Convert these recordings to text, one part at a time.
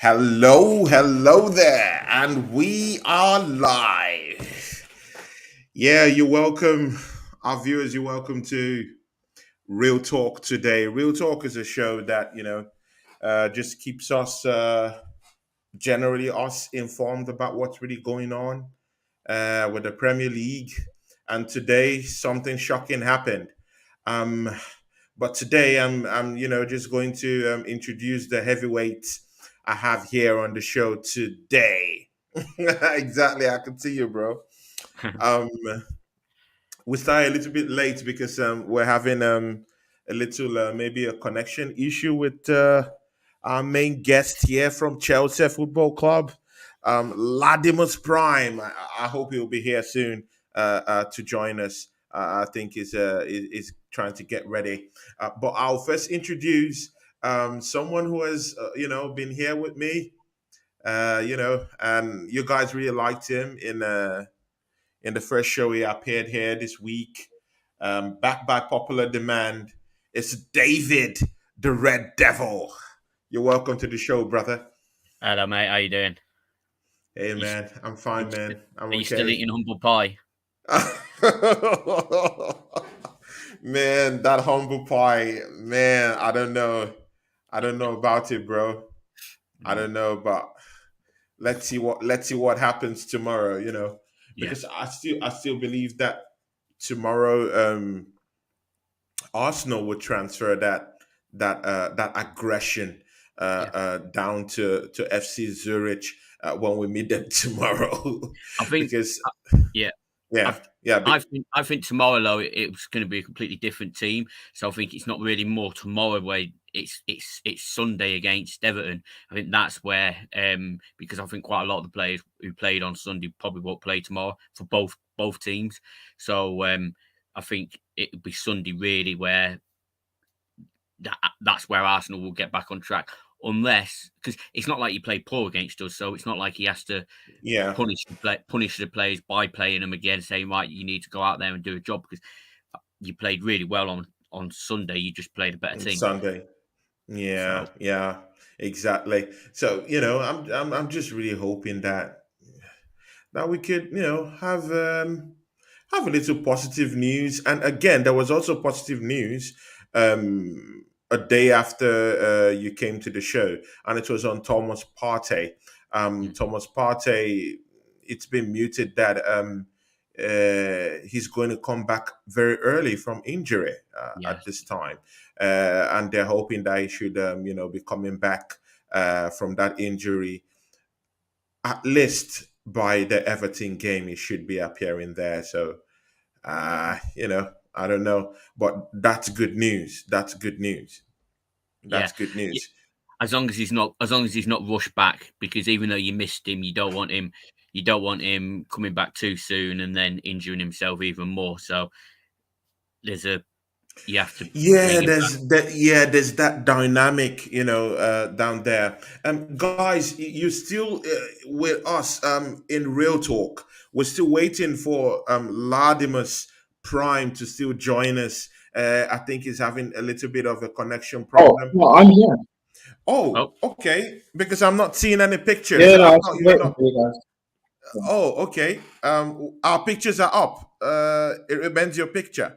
Hello there, and we are live. Yeah, you're welcome, our viewers. You're welcome to Real Talk today. Real Talk is a show that just keeps us generally us informed about what's really going on with the Premier League. And today, something shocking happened. Um, but today, I'm just going to introduce the heavyweights I have here on the show today. Exactly, I can see you, bro. Um, we started a little bit late because we're having a little maybe a connection issue with our main guest here from Chelsea Football Club, Ladimusprime. I hope he'll be here soon to join us. I think is trying to get ready, but I'll first introduce someone who has been here with me. And you guys really liked him in the first show he appeared here this week. Backed by popular demand, it's David the Red Devil. You're welcome to the show, brother. Hello, mate. How you doing? Hey, Are you, man. I'm fine, st- man. I'm are you still okay. eating humble pie? Man, that humble pie, man. I don't know. I don't know about it, bro. I Mm, don't know, but let's see what happens tomorrow. yeah, Because I still believe that tomorrow Arsenal would transfer that aggression yeah. down to FC Zurich when we meet them tomorrow. I think, Because uh, yeah. yeah, I've, yeah, I think tomorrow though it's going to be a completely different team. So I think it's not really more tomorrow where it's Sunday against Everton. I think that's where because I think quite a lot of the players who played on Sunday probably won't play tomorrow for both teams. So I think it'll be Sunday really where that's where Arsenal will get back on track. Unless, because it's not like he played poor against us, so it's not like he has to yeah. punish the players by playing them again, saying right, you need to go out there and do a job because you played really well on Sunday. You just played a better On team. Sunday. Yeah, So yeah, exactly. So I'm just really hoping that we could have a little positive news. And again, there was also positive news a day after you came to the show, and it was on Thomas Partey. mm, Thomas Partey, it's been muted that he's going to come back very early from injury at yes, this time, and they're hoping that he should be coming back from that injury at least by the Everton game. He should be appearing there. So I don't know, but that's good news. That's good news. yeah. That's good Yeah. news. As long as he's not rushed back, because even though you missed him, you don't want him coming back too soon and then injuring himself even more. So there's a you have to Yeah, bring him. there's that dynamic, down there. Guys, you still with us in Real Talk. We're still waiting for Ladimus Prime to still join us. I think he's having a little bit of a connection Oh, problem. no, I'm here. Oh, Oh, okay. Because I'm not seeing any pictures. Yeah, no, I I'm thought still you were waiting not. for you guys. Yeah. Oh, okay. Our pictures are up. It remains your picture.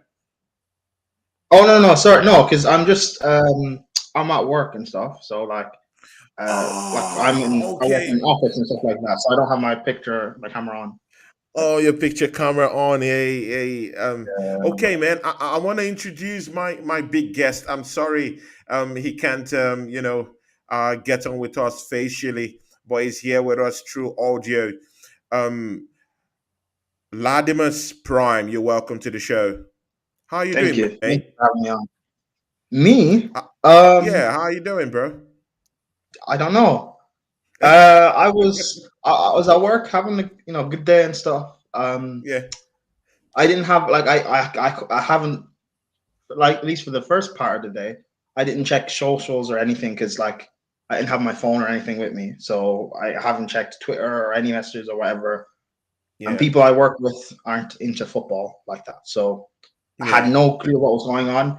Oh no, sorry, no, because I'm at work and stuff. So like I work in Okay. an office and stuff like that. So I don't have my camera on. Yeah. Oh, your picture camera on. Hey, hey. Um, Okay, man. I want to introduce my big guest. I'm sorry, he can't get on with us facially, but he's here with us through audio. Um, Ladimus Prime, you're welcome to the show. How you Thank doing, you. Thank mate? you for having me on. Me? Uh, Um, yeah, how you doing, bro? I don't know. I was at work having a good day and stuff. Yeah. I didn't have like I haven't like at least for the first part of the day, I didn't check socials or anything because like I didn't have my phone or anything with me, so I haven't checked Twitter or any messages or whatever. And Yeah. people I work with aren't into football like that, so I had Yeah. no clue what was going on.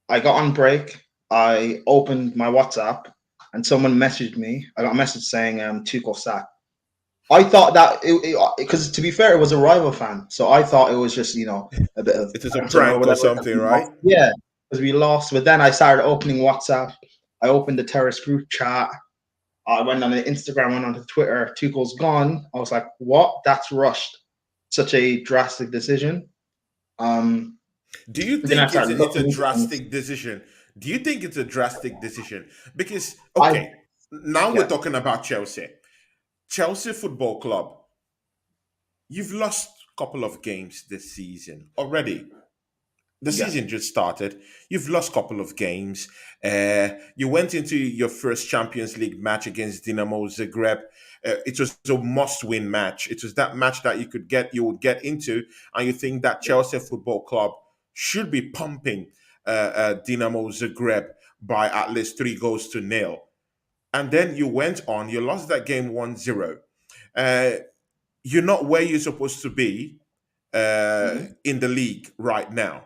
I got on break. I opened my WhatsApp, and someone messaged me. I got a message saying Tuchel Sack. I thought that because to be fair, it was a rival fan, so I thought it was just a bit of It is a banter or prank or whatever. something, right? Yeah, because we lost. But then I started opening WhatsApp. I opened the terrace group chat. I went on the Instagram, went onto Twitter. Tuchel's gone. I was like, what? That's rushed. Such a drastic decision. Um, Do you but then I think started it's a looking into things. drastic decision? Do you think it's a drastic decision? Because I okay, now we're Yeah, talking about Chelsea. Chelsea Football Club. You've lost a couple of games this season already. The yeah, season just started. You've lost a couple of games. You went into your first Champions League match against Dinamo Zagreb. It was a must-win match. It was that match that you would get into, and you think that yeah. Chelsea Football Club should be pumping Dinamo Zagreb by at least 3 goals to nil. And then you went on. You lost that game 1-0. You're not where you're supposed to be Mhm. in the league right now.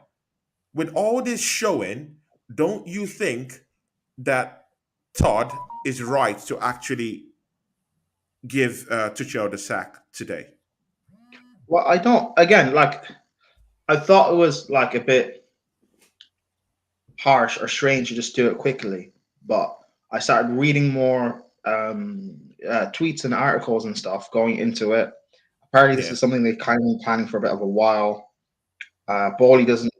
With all this showing, don't you think that Todd is right to actually give Tuchel the sack today? Well, I don't. Again, like I thought it was like a bit harsh or strange to just do it quickly, but I started reading more tweets and articles and stuff going into it. Apparently, this Yeah, is something they kind of been planning for a bit of a while. Bowley doesn't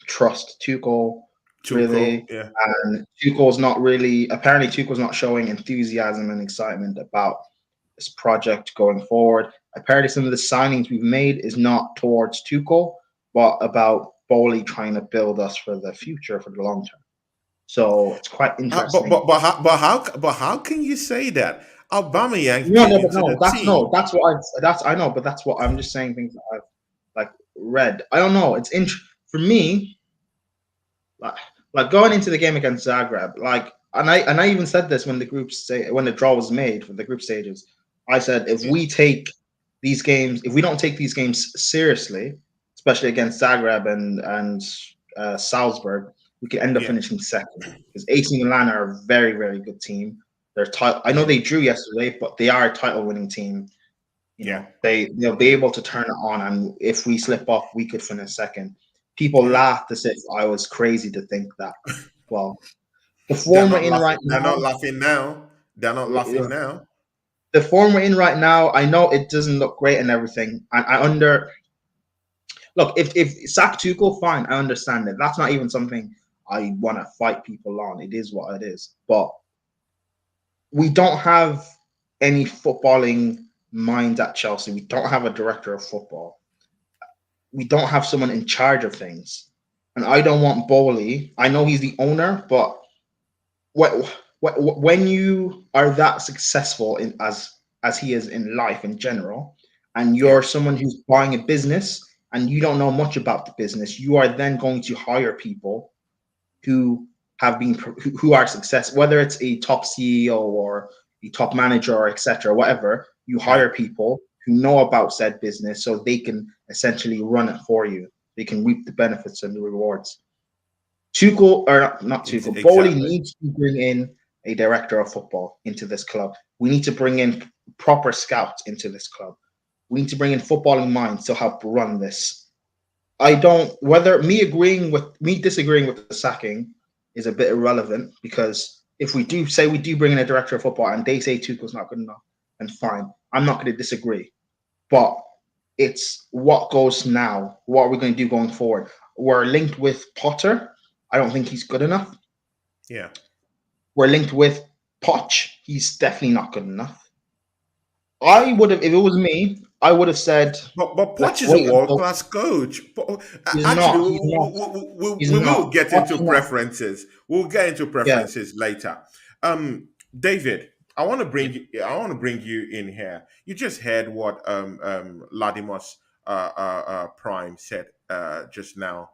trust Tuchel Tuchel. really, Yeah, and Tuchel's not really. Apparently, Tuchel's not showing enthusiasm and excitement about this project going forward. Apparently, some of the signings we've made is not towards Tuchel, but about Bowley trying to build us for the future, for the long term. So it's quite interesting. but how can you say that? Aubameyang No, came no, but into the no, that's team. no, that's what that's I know, but that's what I'm just saying things that I've like read. I don't know. For me, like, like going into the game against Zagreb, and I even said this when when the draw was made for the group stages. I said Yeah, if we don't take these games seriously, especially against Zagreb and Salzburg, we could end up yeah, finishing second because AC Milan are a very very good team. I know yeah, they drew yesterday, but they are a title winning team. yeah, They'll be able to turn it on, and if we slip up, we could finish second. People yeah. laughed as if I was crazy to think that. Well, the form we're in right They're not now, laughing now. They're not laughing now. the form we're in right now, I know it doesn't look great and everything. And I under look if Sack Tuchel, fine, I understand it. That's not even something I want to fight people on. It is what it is. But we don't have any footballing minds at Chelsea. We don't have a director of football. We don't have someone in charge of things. And I don't want Bowley. I know he's the owner, but when you are that successful as he is in life in general, and Yeah, you're someone who's buying a business and you don't know much about the business, you are then going to hire people who who are successful, whether it's a top CEO or a top manager or etc. Whatever, you yeah. hire people who know about said business so they can essentially run it for you. They can reap the benefits and the rewards. Tuchel or not Tuchel, Bowley Exactly. needs to bring in a director of football into this club. We need to bring in proper scouts into this club. We need to bring in footballing minds to help run this. I don't whether me disagreeing with the sacking is a bit irrelevant because if we do bring in a director of football and they say Tuchel's not good enough, then fine. I'm not going to disagree. But it's what goes now. What are we going to do going forward? We're linked with Potter. I don't think he's good enough. Yeah. We're linked with Poch. He's definitely not good enough. I would have, if it was me, I would have said, But Poch let's is a wait world until class coach. he's Actually, not. He's not. He's we will not. get Poch into not. preferences. We'll get into Yeah. preferences later. David, I want to bring you in here. You just heard what Ladimus Prime said just now.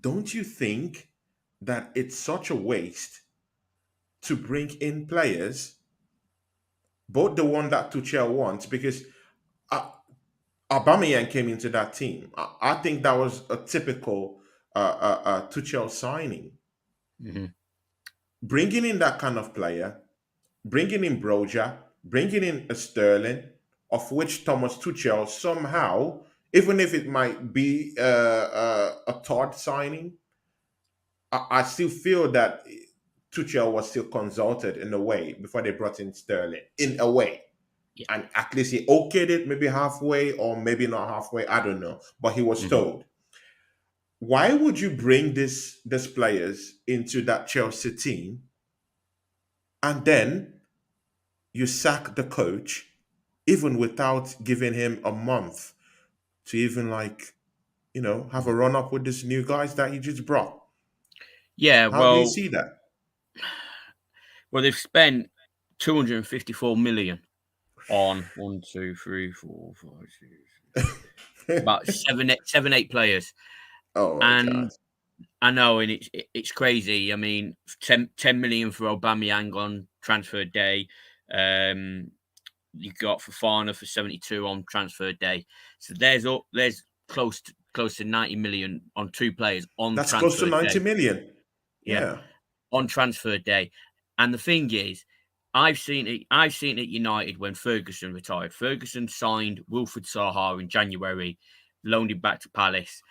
Don't you think that it's such a waste to bring in players, both the one that Tuchel wants, because uh, Aubameyang came into that team. I think that was a typical Tuchel signing. Mhm. bringing in that kind of player, bringing in Broja, bringing in a Sterling, of which Thomas Tuchel somehow, even if it might be a third signing, I still feel that Tuchel was still consulted in a way before they brought in Sterling, in a way. Yeah. And at least he okayed it maybe halfway or maybe not halfway, I don't know. But he was Mhm. told. Why would you bring these players into that Chelsea team and then you sack the coach even without giving him a month to even have a run up with these new guys that he just brought? Yeah, How do you well, see that? they've spent 254 million on one, two, three, four, five, six, about seven, eight players, Oh my god. and I know, and it's crazy. I mean, 10 million for Aubameyang on transfer day. Um, you got Fofana for 72 on transfer day. So there's close to 90 million on two players on That's close to transfer 90 day. million. Yeah, Yeah. on transfer day. And the thing is, I've seen it United when Ferguson retired. Ferguson signed Wilfred Zaha in January, loaned him back to Palace,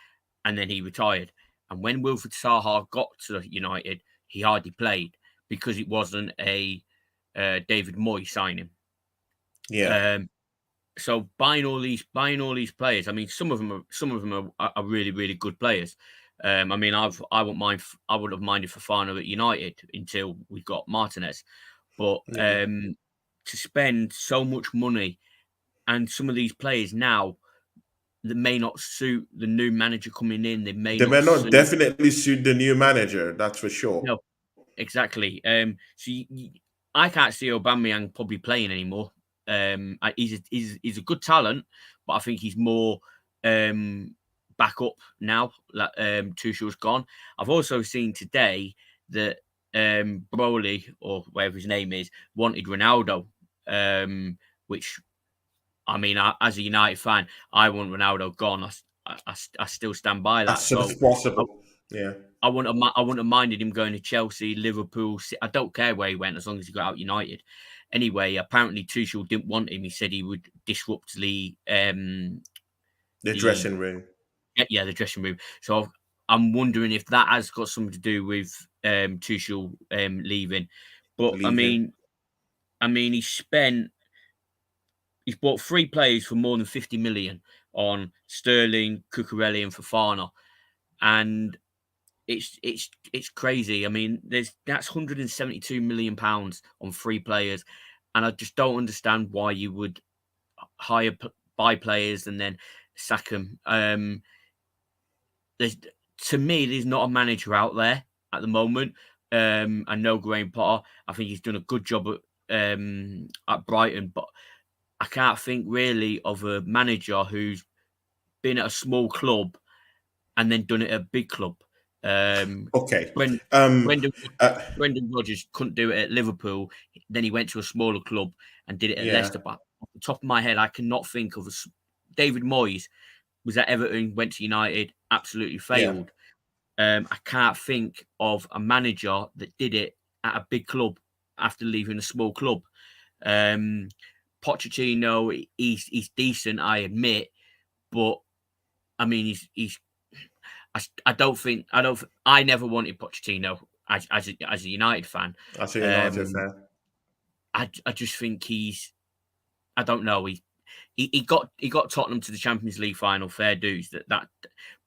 and then he retired. And when Wilfred Zaha got to United, he hardly played because it wasn't a David Moyes signing. Yeah. Um, so buying all these players. I mean, some of them are really really good players. I mean, I would have minded Fofana at United until we got Martinez, but Yeah. to spend so much money and some of these players now that may not suit the new manager coming in. They may They not may not suit. definitely suit the new manager, that's for sure. No, exactly. I can't see Aubameyang probably playing anymore. He's a good talent, but I think he's more back up now that Tuchel's gone. I've also seen today that Broly, or whatever his name is, wanted Ronaldo, which I mean, as a United fan, I want Ronaldo gone. I still stand by As that. soon as So possible. Yeah. I wouldn't have minded him going to Chelsea, Liverpool. I don't care where he went as long as he got out United. Anyway, apparently Tuchel didn't want him. He said he would disrupt The the dressing room the dressing room. So I'm wondering if that has got something to do with Tuchel leaving. But leaving. he's bought three players for more than 50 million on Sterling, Cucurella, and Fofana, and it's crazy. I mean, that's 172 million pounds on three players, and I just don't understand why you would buy players and then sack them. There's To me, there's not a manager out there at the moment. I know Graham Potter. I think he's done a good job at Brighton, but I can't think really of a manager who's been at a small club and then done it at a big club. Okay. Brendan, Um Brendan, uh, Brendan Rodgers couldn't do it at Liverpool. Then he went to a smaller club and did it at yeah. Leicester. But off the top of my head, I cannot think of David Moyes was at Everton, went to United, absolutely Yeah. failed. I can't think of a manager that did it at a big club after leaving a small club. Um, Pochettino, he's decent, I admit, but I mean, he's. I don't think I don't. I never wanted Pochettino as a United fan. As a United Um, fan. I just think he's. I don't know. He got Tottenham to the Champions League final, fair dues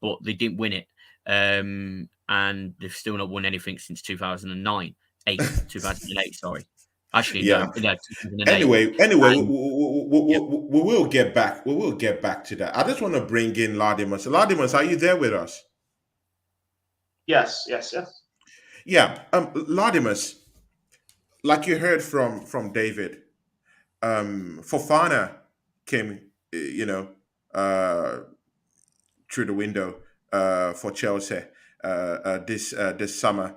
but they didn't win it. And they've still not won anything since 2009, 2008. Sorry, actually no, Yeah. 2008. Anyway, And yeah, we will get back. We will get back to that. I just want to bring in Ladimus. Ladimus, are you there with us? Yes, yes, yes. Yeah. Ladimus, like you heard from David, Fofana came, uh, through the window for Chelsea this summer.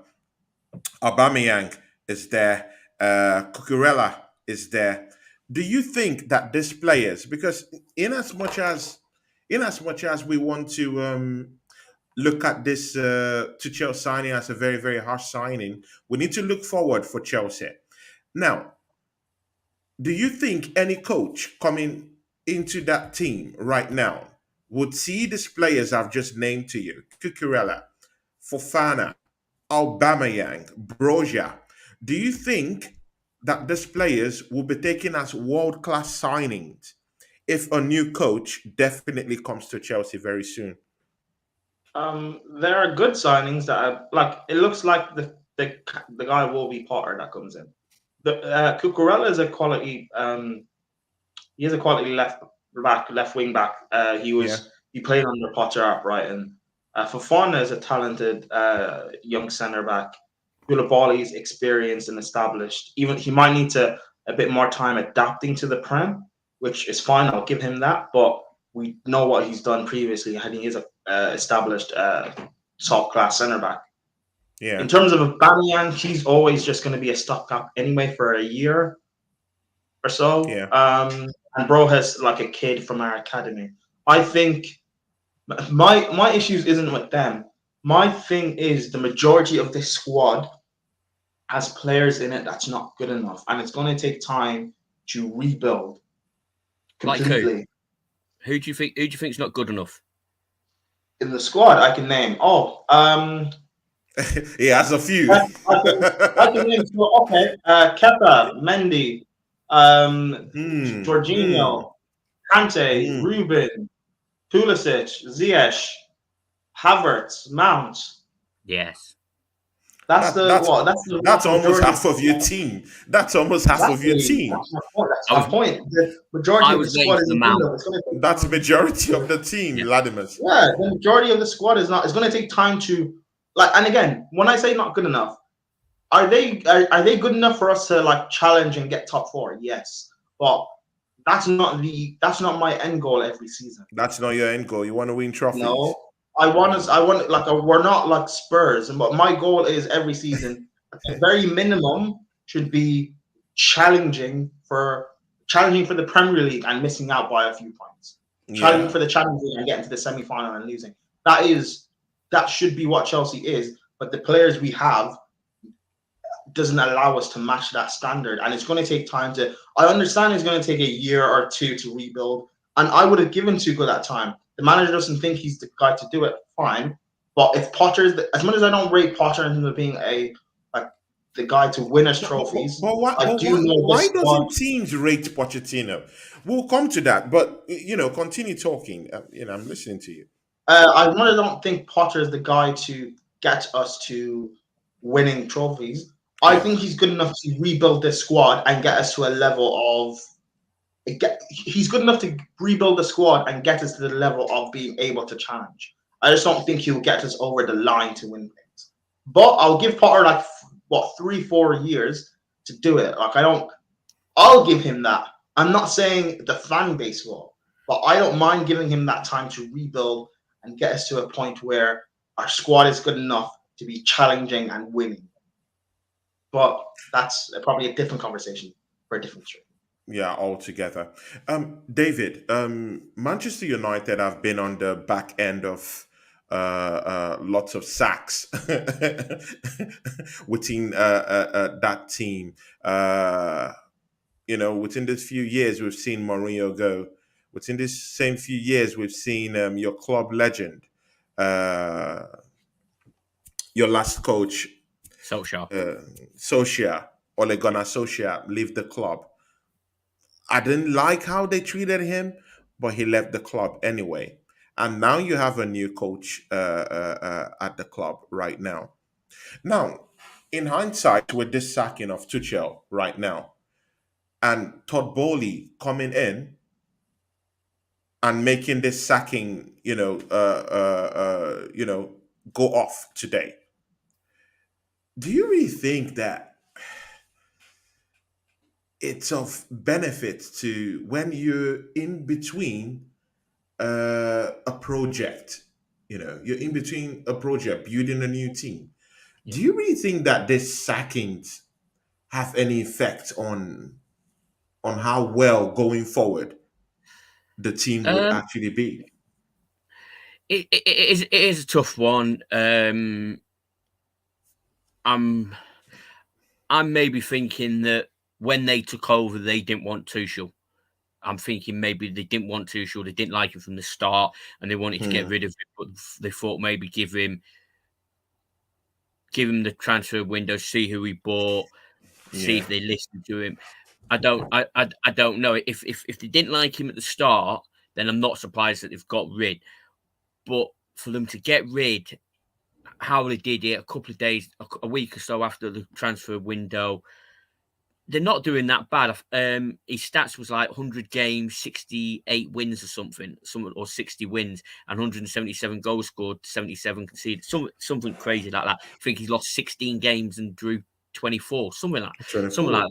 Aubameyang is there. Cucurella is there. Do you think that these players, because in as much as we want to look at this Tuchel signing as a very, very harsh signing. We need to look forward for Chelsea. Now, do you think any coach coming into that team right now would see these players I've just named to you, Cucurella, Fofana, Aubameyang, Broja? Do you think that these players will be taken as world-class signings if a new coach definitely comes to Chelsea very soon? There are good signings that are like it looks like the guy will be Potter that comes in. The Cucurella is a quality. He is a quality left wing back. Yeah, He played under Potter at Brighton. Fofana is a talented young centre back. Koulibaly's experienced and established. Even he might need to a bit more time adapting to the Prem, which is fine. I'll give him that. But we know what he's done previously, and he is a established top class centre back. yeah, In terms of Aubameyang, he's always just going to be a stopgap anyway for a year or so. yeah. And bro has like a kid from our academy. I think my issues isn't with them. My thing is the majority of this squad has players in it that's not good enough, and it's going to take time to rebuild Like who? completely. Who do you think? Who do you think's not good enough? In the squad, I can name. He has a few. I can name. So, okay, Kepa, Mendy, Hmm. Jorginho, Kante, Hmm. Ruben, Pulisic, Ziyech, Havertz, Mount. Yes. That's That the that's what? That's the that's vast almost majority. half of your team. That's almost half of your Exactly. team. That's my point. That's I my was point. The majority I of the was waiting squad for the isn't good Mount. enough. It's going to take That's the time. majority of the team, Yeah. Ladimus. Yeah, the majority of the squad is not. It's going to take time to like. And again, when I say not good enough, are they good enough for us to like challenge and get top four? Yes, but that's not my end goal every season. That's not your end goal. You want to win trophies. No, I want like we're not like Spurs, but my goal is every season at the very minimum should be challenging for challenging for the Premier League and missing out by a few points. Challenging Yeah. for the Champions League and getting to the semi final and losing. That should be what Chelsea is. But the players we have doesn't allow us to match that standard, and it's going to take time to. I understand it's going to take a year or two to rebuild, and I would have given Tuchel that time. The manager doesn't think he's the guy to do it. Fine, but if as much as I don't rate Potter in terms of being a like the guy to win us trophies, I do know Why this squad. doesn't teams rate Pochettino? We'll come to that, but continue talking. I'm listening to you. I really don't think Potter is the guy to get us to winning trophies. I Yeah, think he's good enough to rebuild this squad and get us to a level of he's good enough to rebuild the squad and get us to the level of being able to challenge. I just don't think he'll get us over the line to win things. But I'll give Potter like what 3-4 years to do it. Like I don't. I'll give him that. I'm not saying the fan base will, but I don't mind giving him that time to rebuild and get us to a point where our squad is good enough to be challenging and winning. But that's probably a different conversation for a different show. yeah, altogether. David, Manchester United have been on the back end of lots of sacks within that team. Within this few years, we've seen Mourinho go. Within this same few years, we've seen your club legend, uh, your last coach, Solskjaer. Solskjaer, Ole Gunnar Solskjaer, leave the club. I didn't like how they treated him, but he left the club anyway. And now you have a new coach at the club right now. Now, in hindsight, with this sacking of Tuchel right now, and Todd Bowley coming in and making this sacking, go off today. Do you really think that it's of benefit to when you're in between a project? You're in between a project, building a new team. Yeah. Do you really think that this sackings have any effect on how well going forward the team would Um, actually be? It is a tough one. I'm maybe thinking that when they took over, they didn't want Tuchel. I'm thinking maybe they didn't want Tuchel, they didn't like him from the start, and they wanted to get rid of him. But they thought maybe give him the transfer window, see who he bought, see if they listened to him. I don't know. If they didn't like him at the start, then I'm not surprised that they've got rid. But for them to get rid, how they did it, a couple of days, a week or so after the transfer window, they're not doing that bad. His stats was like 100 games, 68 wins or something, or 60 wins, and 177 goals scored, 77 conceded, something crazy like that. I think he's lost 16 games and drew 24, something like that.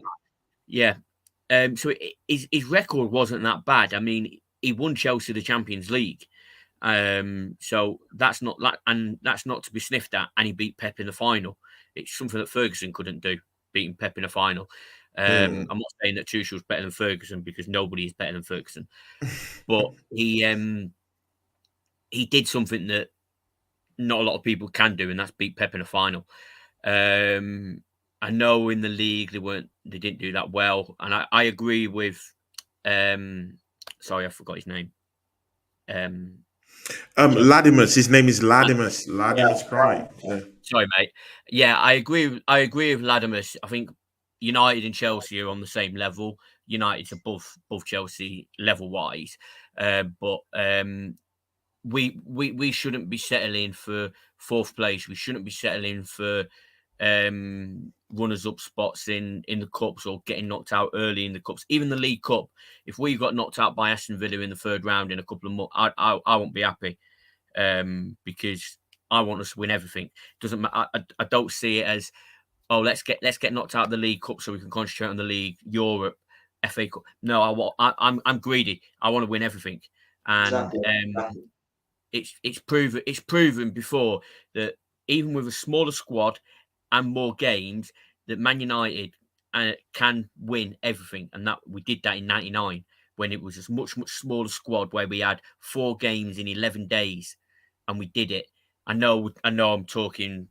Yeah. So his record wasn't that bad. I mean, he won Chelsea the Champions League. So that's not to be sniffed at. And he beat Pep in the final. It's something that Ferguson couldn't do, beating Pep in the final. I'm not saying that Tuchel's better than Ferguson, because nobody is better than Ferguson. But he did something that not a lot of people can do, and that's beat Pep in the final. I know in the league they didn't do that well, and I agree with sorry, I forgot his name. Ladimus. His name is Ladimusprime. Yeah. Sorry, mate. Yeah, I agree with Ladimus. I think United and Chelsea are on the same level. United's above Chelsea level wise, but we shouldn't be settling for fourth place. We shouldn't be settling for runners up spots in the cups, or getting knocked out early in the cups. Even the League Cup, if we got knocked out by Aston Villa in the third round in a couple of months, I won't be happy, because I want us to win everything. Doesn't matter. I don't see it as, oh, let's get knocked out of the League Cup so we can concentrate on the League, Europe, FA Cup. No, I'm greedy. I want to win everything, and it's proven before that even with a smaller squad and more games, that Man United can win everything, and that we did that in '99 when it was a much smaller squad, where we had 4 games in 11 days, and we did it. I know I'm talking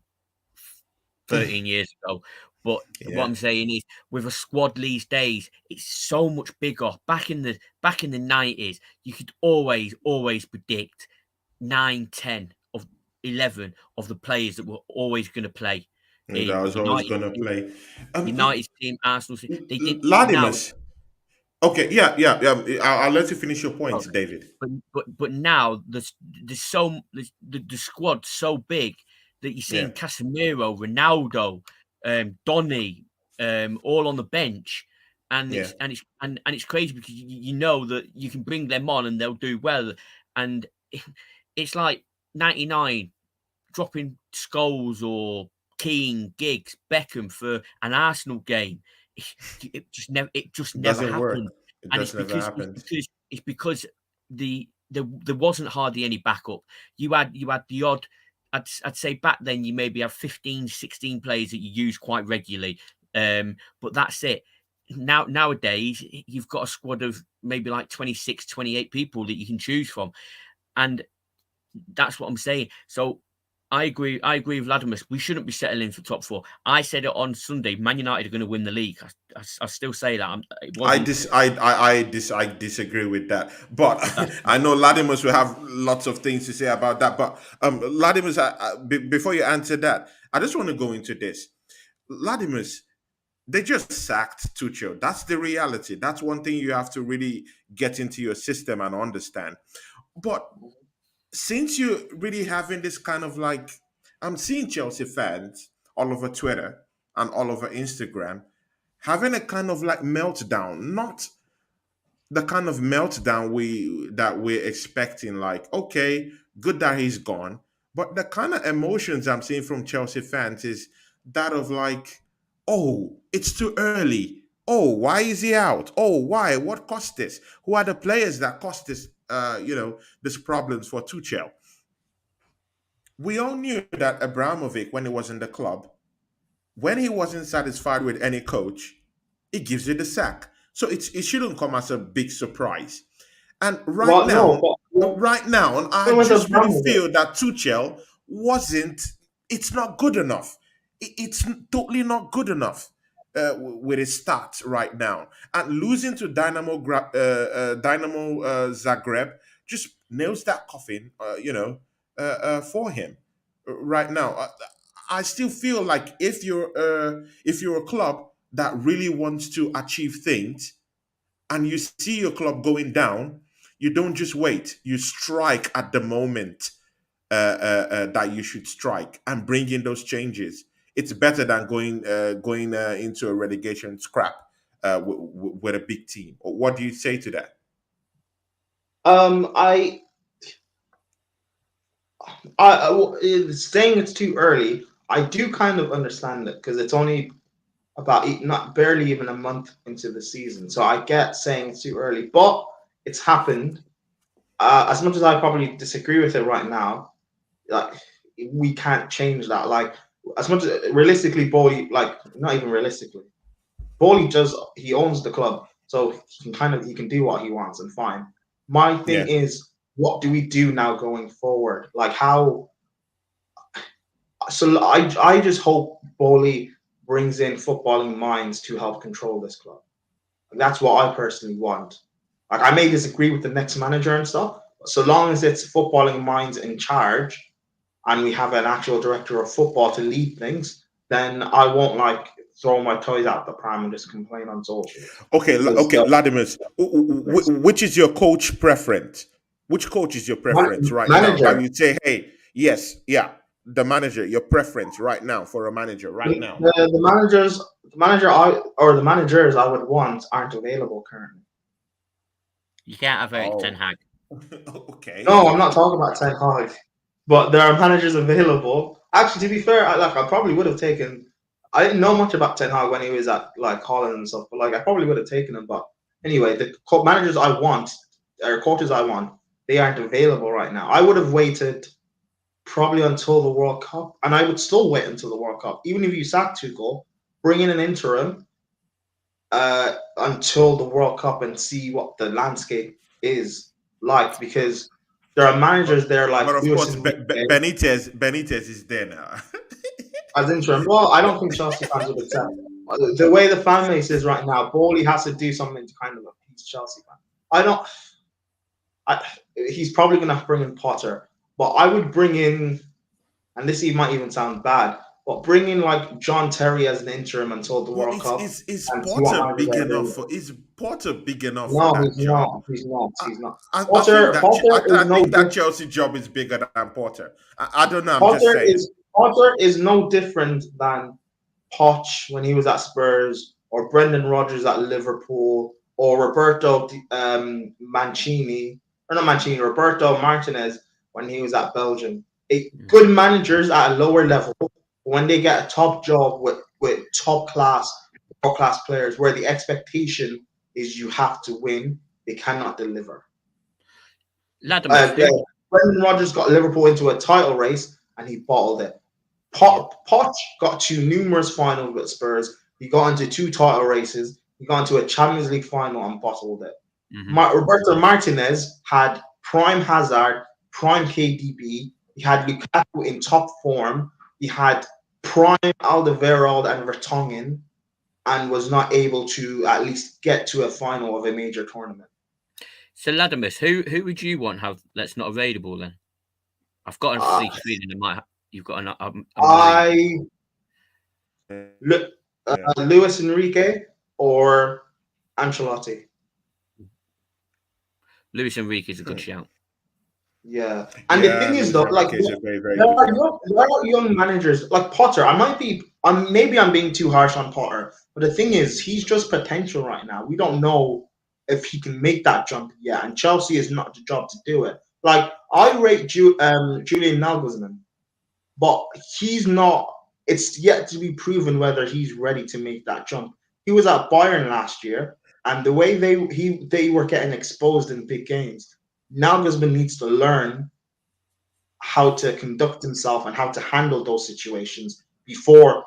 13 years ago, but what I'm saying is, with a squad these days, it's so much bigger. Back in the 90s, you could always predict 9, 10 of 11 of the players that were always going to play. I was always going to play. United's team, Arsenal's team, they did. Ladimus. Okay, yeah. I'll let you finish your points, Okay. David. But now the squad's so big that you're seeing Casemiro, Ronaldo, Donny, all on the bench, and it's crazy, because you know that you can bring them on and they'll do well, and it's like '99 dropping Scholes or Keane, Giggs, Beckham for an Arsenal game. It just never happened. And it's because there wasn't hardly any backup. You had the odd, I'd say back then you maybe have 15, 16 players that you use quite regularly. But that's it. Nowadays, you've got a squad of maybe like 26, 28 people that you can choose from. And that's what I'm saying. So I agree with Ladimus. We shouldn't be settling for top 4. I said it on Sunday. Man United are going to win the league. I still say that. I disagree with that. But I know Ladimus will have lots of things to say about that. But Ladimus, before you answer that, I just want to go into this. Ladimus, they just sacked Tuchel. That's the reality. That's one thing you have to really get into your system and understand. But since you're really having this kind of like, I'm seeing Chelsea fans all over Twitter and all over Instagram having a kind of like meltdown, not the kind of meltdown we're expecting. Like, okay, good that he's gone, but the kind of emotions I'm seeing from Chelsea fans is that of like, oh, it's too early. Oh, why is he out? Oh, why? What caused this? Who are the players that caused this? These problems for Tuchel. We all knew that Abramovich, when he was in the club, when he wasn't satisfied with any coach, he gives you the sack. So it shouldn't come as a big surprise. And right now, right now, and I Even with just really Abramovich, feel that Tuchel wasn't. It's not good enough. It's totally not good enough with his stats right now. And losing to Dynamo Zagreb just nails that coffin. For him right now. I still feel like if you're a club that really wants to achieve things and you see your club going down, you don't just wait. You strike at the moment that you should strike and bring in those changes. It's better than going into a relegation scrap with a big team. What do you say to that? um, I, saying it's too early. I do kind of understand it because it's only about not barely even a month into the season. So I get saying it's too early, but it's happened. As much as I probably disagree with it right now, like we can't change that. Like as much as realistically, Bowley, like not even realistically, Bowley just he owns the club, so he can do what he wants and fine. My Yeah. thing is, what do we do now going forward? Like how? So I just hope Bowley brings in footballing minds to help control this club. That's what I personally want. Like I may disagree with the next manager and stuff, but so long as it's footballing minds in charge and we have an actual director of football to lead things, then I won't like throw my toys out the pram and just complain on social. Okay, Because okay, the Ladimus, which is your coach preference? Which coach is your preference right now? That manager, you say, hey, yes, yeah, the manager, your preference right now for a manager right now. the managers I would want aren't available currently. You can't have Eric Ten Oh, Hag. okay. No, I'm not talking about Ten Hag, but there are managers available. Actually, to be fair, I probably would have taken. I didn't know much about Ten Hag when he was at like Holland and stuff, but like I probably would have taken him. But anyway, the managers I want or coaches I want, they aren't available right now. I would have waited probably until the World Cup, and I would still wait until the World Cup. Even if you sack Tuchel, bring in an interim until the World Cup and see what the landscape is like, because there are but managers there but like of Luis course, Enrique Benitez is there now. as interim. Well, I don't think Chelsea fans would accept the way the fan base is right now. Bowley has to do something to kind of appease Chelsea fans. I don't. He's probably going to bring in Potter, but I would bring in, and this might even sound bad, but bring in like John Terry as an interim until the Well, World Cup is and see what Porter managers big are enough for? available. Is Porter big enough for No, that he's job? not. He's not. I, He's not. I think Potter is I no think that different. Chelsea job is bigger than Porter. I don't know. I'm just saying. Potter is no different than Poch when he was at Spurs, or Brendan Rodgers at Liverpool, or Roberto Mancini, or not Mancini, Roberto Martinez when he was at Belgium. Good managers at a lower level, when they get a top job with top class, world class players, where the expectation is you have to win, they cannot deliver. Ladimus, who? Brendan Rodgers got Liverpool into a title race and he bottled it. Yeah. Poch got to numerous finals with Spurs. He got into two title races. He got into a Champions League final and bottled it. Roberto Martinez had prime Hazard, prime KDB. He had Lukaku in top form. He had prime Alderweireld and Vertonghen, and was not able to at least get to a final of a major tournament. So Ladimus, who would you want have that's not available then? I've got a sneaky feeling it might. You've got I Yeah. Luis Enrique or Ancelotti. Luis Enrique is a good shout. Yeah, and the thing is Luis though, like Enrique is a very, very there good one. are young managers like Potter. Maybe I'm being too harsh on Potter, but the thing is, he's just potential right now. We don't know if he can make that jump yet, and Chelsea is not the job to do it. Like I rate Julian Nagelsmann, but he's not. It's yet to be proven whether he's ready to make that jump. He was at Bayern last year, and the way they were getting exposed in big games, Nagelsmann needs to learn how to conduct himself and how to handle those situations before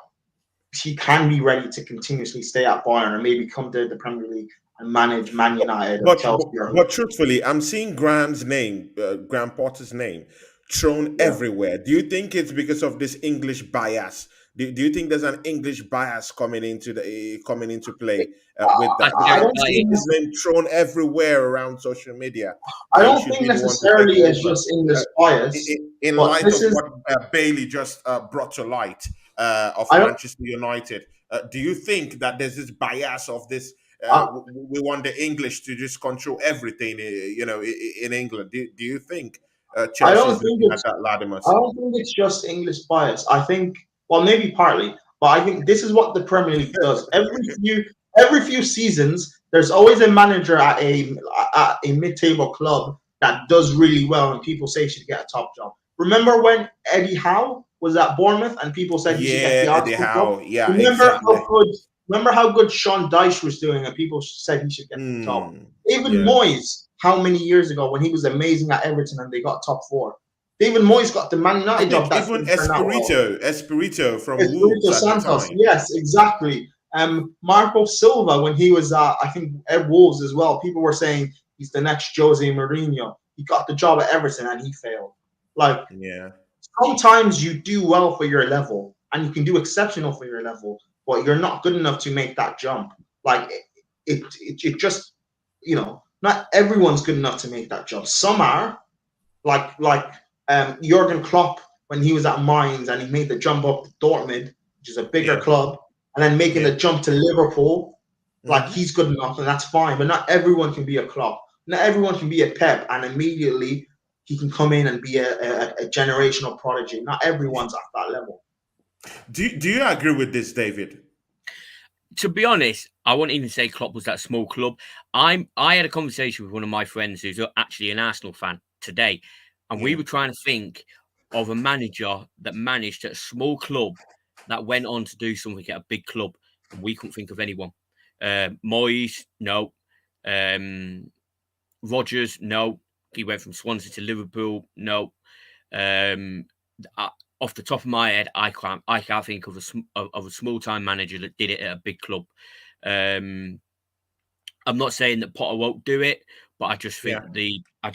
he can be ready to continuously stay at Bayern or maybe come to the Premier League and manage Man United or But, Chelsea but or but truthfully, I'm seeing Graham's name, Graham Potter's name, thrown yeah. everywhere. Do you think it's because of this English bias? Do you think there's an English bias coming into play with I, that? I Because don't I'm seeing think his name thrown everywhere around social media I that he don't should think be the one to take necessarily it's over. just English Uh, bias, in but light this of is what Bailey just brought to light of I don't Manchester United, do you think that there's this bias of this? I, We want the English to just control everything, in England. Do you think I Chelsea don't is think looking at it's that, I Ladimus? don't think it's just English bias. I think, well, maybe partly, but I think this is what the Premier League does. Every few seasons, there's always a manager at a mid-table club that does really well, and people say he should get a top job. Remember when Eddie Howe was at Bournemouth, and people said he should get Yeah, the Eddie Arsenal job? Howe. Yeah, Remember exactly. how good Remember how good Sean Dyche was doing, and people said he should get the job. David Yeah. Moyes, how many years ago when he was amazing at Everton and they got top four? David Moyes got the Man I United job. think That even didn't turn out well. Espirito from Espirito Wolves at the Santos, time. yes, exactly. Marco Silva, when he was, I think, at Wolves as well, people were saying he's the next Jose Mourinho. He got the job at Everton and he failed. Like, Yeah. sometimes you do well for your level and you can do exceptional for your level, but you're not good enough to make that jump. Like, it just, not everyone's good enough to make that jump. Some are, like Jurgen Klopp when he was at Mainz and he made the jump up to Dortmund, which is a bigger Yeah. club, and then making Yeah. the jump to Liverpool. Like, Mhm. he's good enough, and that's fine. But not everyone can be a Klopp. Not everyone can be a Pep, and immediately he can come in and be a generational prodigy. Not everyone's at that level. Do you agree with this, David? To be honest, I wouldn't even say Klopp was that small club. I had a conversation with one of my friends who's actually an Arsenal fan today, and we Yeah. were trying to think of a manager that managed at a small club that went on to do something at a big club, and we couldn't think of anyone. Moyes, no. Rodgers, no. He went from Swansea to Liverpool, no. Um, Off the top of my head, I can't think of a small time manager that did it at a big club. I'm not saying that Potter won't do it, but I just think Yeah. I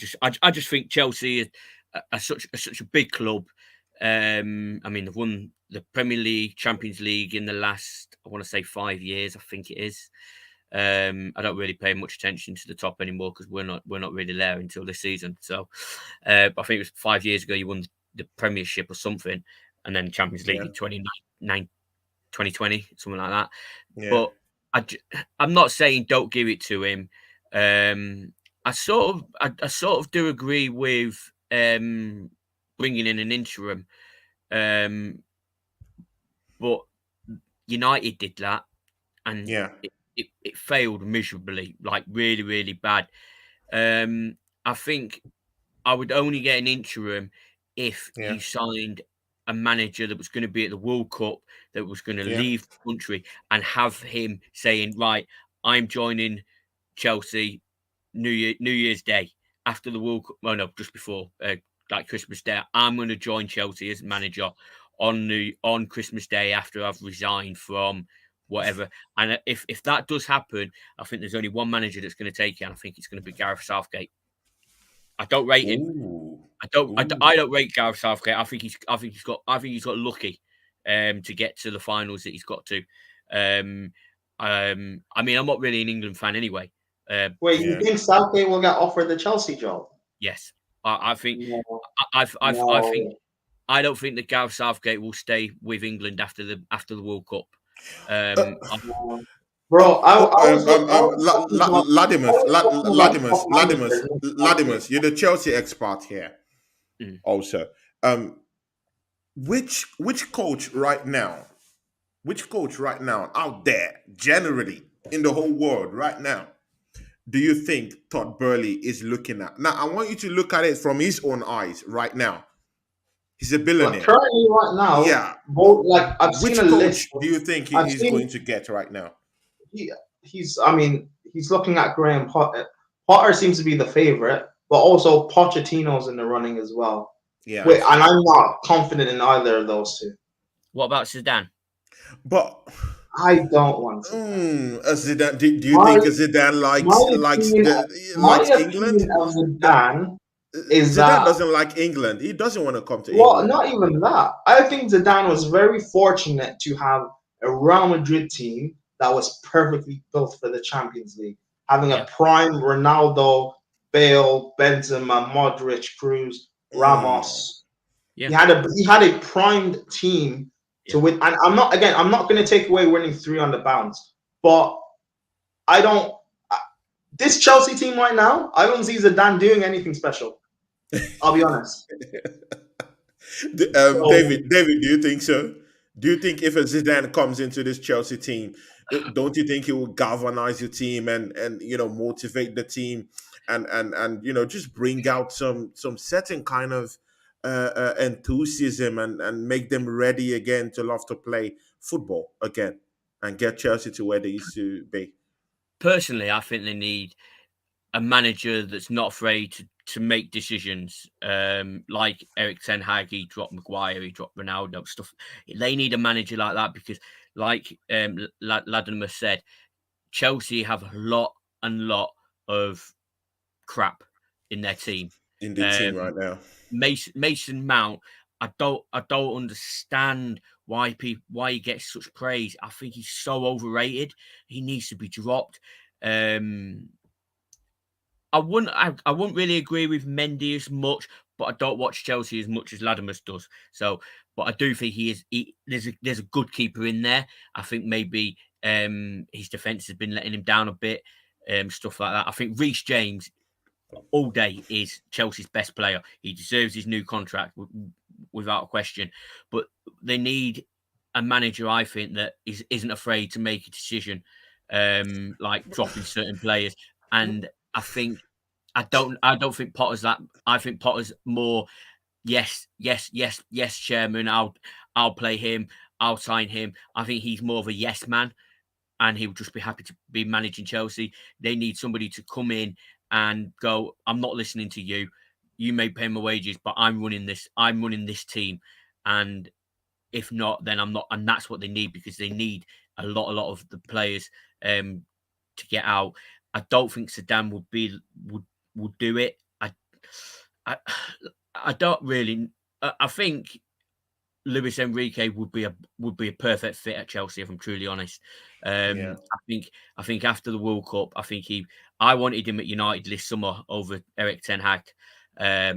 just think Chelsea are such a big club. I mean, they've won the Premier League, Champions League in the last, I want to say 5 years, I think it is. I don't really pay much attention to the top anymore because we're not really there until this season. So, I think it was 5 years ago you won the Premiership or something, and then Champions League Yeah. in 2020, something like that. Yeah. But I'm not saying don't give it to him. I sort of do agree with bringing in an interim, but United did that, and Yeah. it failed miserably, like really, really bad. I think I would only get an interim if Yeah. you signed a manager that was going to be at the World Cup, that was going to Yeah. leave the country, and have him saying, "Right, I'm joining Chelsea New Year's Day after the World Cup." Well, no, just before, like Christmas Day. I'm going to join Chelsea as manager on Christmas Day after I've resigned from whatever. And if that does happen, I think there's only one manager that's going to take it, and I think it's going to be Gareth Southgate. I don't rate him. Ooh. I don't rate Gareth Southgate. I think he's got lucky to get to the finals that he's got to. I mean, I'm not really an England fan anyway. Wait, you Yeah. think Southgate will get offered the Chelsea job? Yes, I think No, I think no. I don't think that Gareth Southgate will stay with England after the World Cup. Uh, No. Bro, Ladimus, I was talking about top managers. Ladimus, you're the Chelsea expert here. Mm. Also, which coach right now? Which coach right now out there, generally in the whole world right now, do you think Todd Burley is looking at? Now, I want you to look at it from his own eyes right now. He's a Like, billionaire. currently, right now, Yeah. both, like, I've seen Which a coach list. do you think I've he's seen going to get right now? I mean, he's looking at Graham Potter. Potter seems to be the favorite, but also Pochettino's in the running as well. Yeah, Wait, I and see. I'm not confident in either of those two. What about Zidane? But I don't want Zidane. Zidane, do you My think Zidane my opinion my likes England? opinion of Zidane is Zidane that, doesn't like England. He doesn't want to come to well, England. not even that. I think Zidane was very fortunate to have a Real Madrid team that was perfectly built for the Champions League, having a Yeah, prime Ronaldo, Bale, Benzema, Modric, Cruz, Mm, Ramos. yeah, He had a primed team yeah. to win. And I'm not going to take away winning three on the bounce, but I don't. This Chelsea team right now, I don't see Zidane doing anything special. I'll be honest. So David, do you think so? Do you think if a Zidane comes into this Chelsea team, don't you think he will galvanize your team and motivate the team and just bring out some certain kind of enthusiasm and make them ready again to love to play football again and get Chelsea to where they used to be? Personally, I think they need a manager that's not afraid to make decisions. Like Eric Ten Hag, he dropped Maguire, he dropped Ronaldo, stuff. They need a manager like that because, like Ladimus said, Chelsea have a lot of crap in their team. In the team Um, right now. Mason Mount, I don't understand why he gets such praise. I think he's so overrated. He needs to be dropped. Um, I wouldn't really agree with Mendy as much, but I don't watch Chelsea as much as Ladimus does. So, but I do think there's a good keeper in there. I think maybe his defense has been letting him down a bit, stuff like that. I think Reece James all day is Chelsea's best player. He deserves his new contract without a question. But they need a manager, I think, that isn't afraid to make a decision, like dropping certain players. And I think I don't think Potter's that. I think Potter's more yes, yes, yes, yes, chairman. I'll play him. I'll sign him. I think he's more of a yes man, and he would just be happy to be managing Chelsea. They need somebody to come in and go, I'm not listening to you. You may pay my wages, but I'm running this. I'm running this team, and if not, then I'm not. And that's what they need because they need a lot of the players to get out. I don't think Saddam would do it. I I don't really. I think Luis Enrique would be a perfect fit at Chelsea, if I'm truly honest. Yeah. I think after the World Cup, I wanted him at United this summer over Eric Ten Hag. I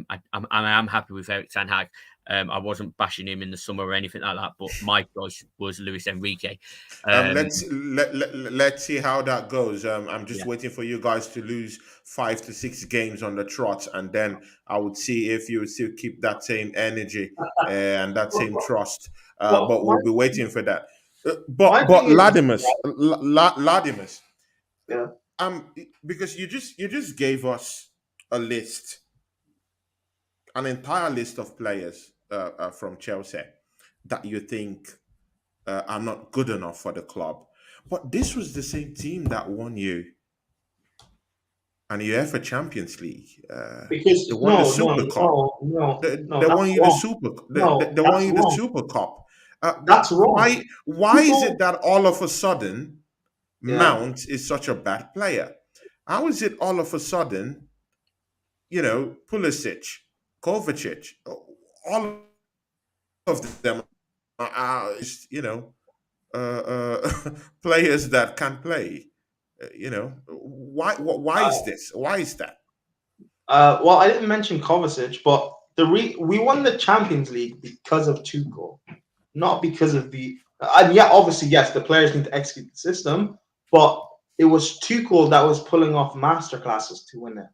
am happy with Eric Ten Hag. I wasn't bashing him in the summer or anything like that, but my choice was Luis Enrique. Um, Let's see how that goes. I'm just yeah, waiting for you guys to lose 5 to 6 games on the trot, and then I would see if you still keep that same energy and that same trust. well, But we'll be waiting for that. my But thing is, Ladimus, yeah, because you just gave us a list, an entire list of players from Chelsea that you think are not good enough for the club. But this was the same team that won you an UEFA Champions League. They because won the no, no, Super Cup. no, no, They no, that's won you the wrong. Super. No, They won that's you the wrong. Super Cup. That's wrong. Why is it People, that all of a sudden yeah. Mount is such a bad player? How is it all of a sudden, Pulisic, Kovacic, all of them players that can play. Why is this? Why is that? Well, I didn't mention Kovacic, but we won the Champions League because of Tuchel, not because of the. And yeah, obviously, yes, the players need to execute the system, but it was Tuchel that was pulling off masterclasses to win it,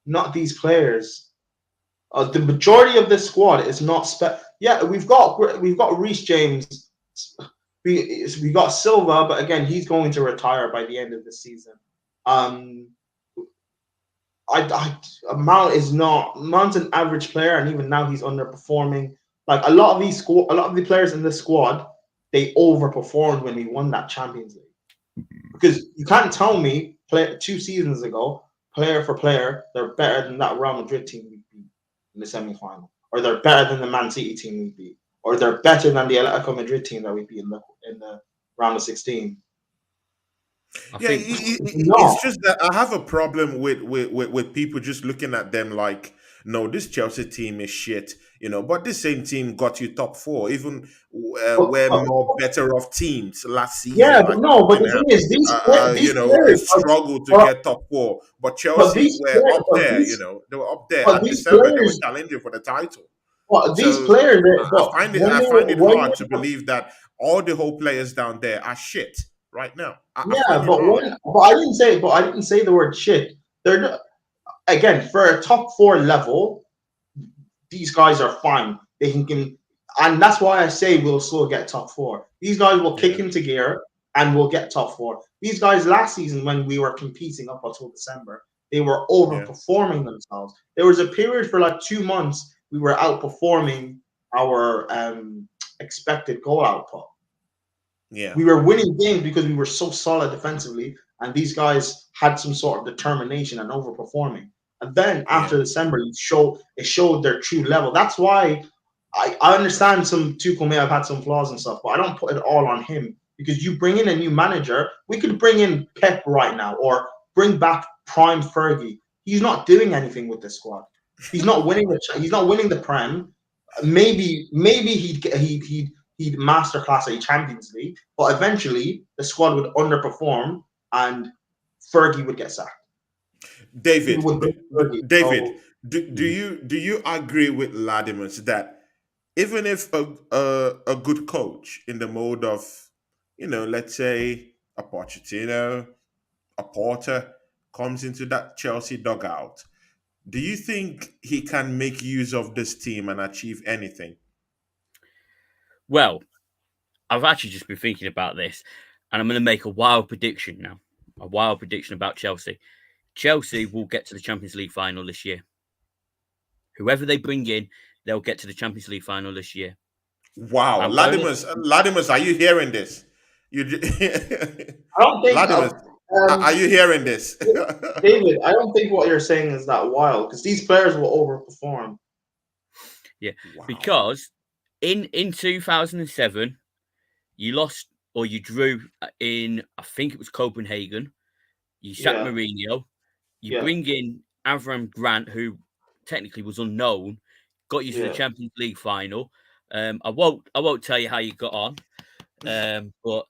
not these players. The majority of this squad is not Yeah, we've got Reece James, we got Silva, but again, he's going to retire by the end of the season. Um, Mount's an average player, and even now he's underperforming. Like a lot of the players in this squad, they overperformed when we won that Champions League. Because you can't tell me, 2 seasons ago, player for player, they're better than that Real Madrid team we beat in the semi-final, or they're better than the Man City team we beat, or they're better than the Atletico Madrid team that we beat in the round of 16. I Yeah, think No. it's just that I have a problem with people just looking at them like, no, this Chelsea team is shit, But this same team got you top four. Even we're But, more better off teams last yeah, season, but like no. But the Tottenham. thing is, these players Struggled to are, get top four, but but Chelsea these were players, up there. They were up there but at these December. They were players, challenging for the title. but these So players, I but find it when I they find it when hard they to believe that all the whole players down there are shit right now. I yeah, find it hard. but I didn't say the word shit. They're not, again, for a top four level, these guys are fine. They can, and that's why I say we'll still get top four. These guys will kick Yeah, into gear and we'll get top four. These guys last season, when we were competing up until December, they were yeah, overperforming themselves. There was a period for like 2 months we were outperforming our expected goal output. yeah, We were winning games because we were so solid defensively, and these guys had some sort of determination and overperforming. And then yeah, after December, it showed their true level. That's why I understand some Tuchel may have had some flaws and stuff, but I don't put it all on him, because you bring in a new manager. We could bring in Pep right now or bring back Prime Fergie. He's not doing anything with this squad. He's not winning the Prem. Maybe he'd masterclass a Champions League, but eventually the squad would underperform and Fergie would get sacked. People David, would bring Fergie. David, So do you agree with Ladimus that even if a good coach in the mode of, let's say a Pochettino, a Porter comes into that Chelsea dugout, do you think he can make use of this team and achieve anything? well, I've actually just been thinking about this, and I'm going to make a wild prediction now. A wild prediction about Chelsea. Chelsea will get to the Champions League final this year. Whoever they bring in, they'll get to the Champions League final this year. Wow, I'm going. Ladimus, are you hearing this? You, I don't think, Ladimus, are you hearing this? David, I don't think what you're saying is that wild, because these players will overperform. Yeah, Wow. because in 2007, you lost or you drew in, I think it was Copenhagen. You sack Yeah, Mourinho. You yeah, bring in Avram Grant, who technically was unknown, got you to the yeah. Champions League final. I won't tell you how you got on, but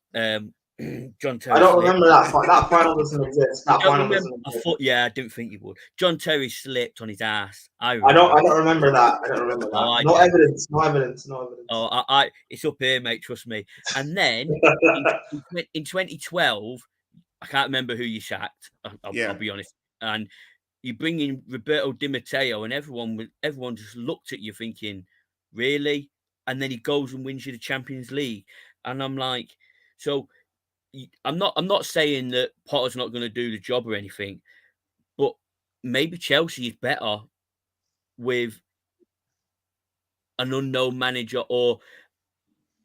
John I Terry don't slipped. remember that. That final doesn't exist. You That don't final remember? doesn't I exist. thought, yeah, I didn't think you would. John Terry slipped on his ass. I I don't. remember I it. don't remember that. I don't remember Oh, that. I No do. evidence. No evidence. No Oh, evidence. it's up here, mate. Trust me. And then in 2012, I can't remember who you sacked. I'll Yeah. be honest. And you bring in Roberto Di Matteo, and everyone just looked at you thinking, really? And then he goes and wins you the Champions League, and I'm like, so I'm not saying that Potter's not going to do the job or anything, but maybe Chelsea is better with an unknown manager or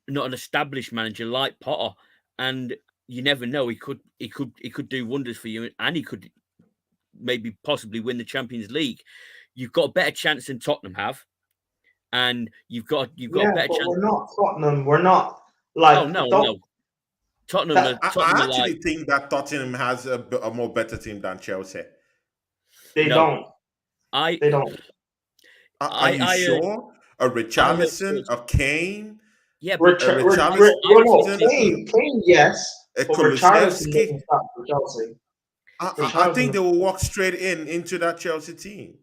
not an established manager like Potter, and you never know. He could do wonders for you, and he could maybe possibly win the Champions League. You've got a better chance than Tottenham have, and you've got a Yeah, better but chance. we're not Tottenham. We're not Oh like no, don't no, Tottenham that are I Tottenham are actually like think that Tottenham has a more better team than Chelsea. they no. don't. I They don't. Are I you I heard sure? A I heard Richarlison, Spurs. a Kane, Yeah, but Rich, a Rich, Richarlison, Rich, well, no, listening to Kane, yes, a but Richarlison Kulusevski. doesn't start for Chelsea. I think Richarlison, they will walk straight into that Chelsea team.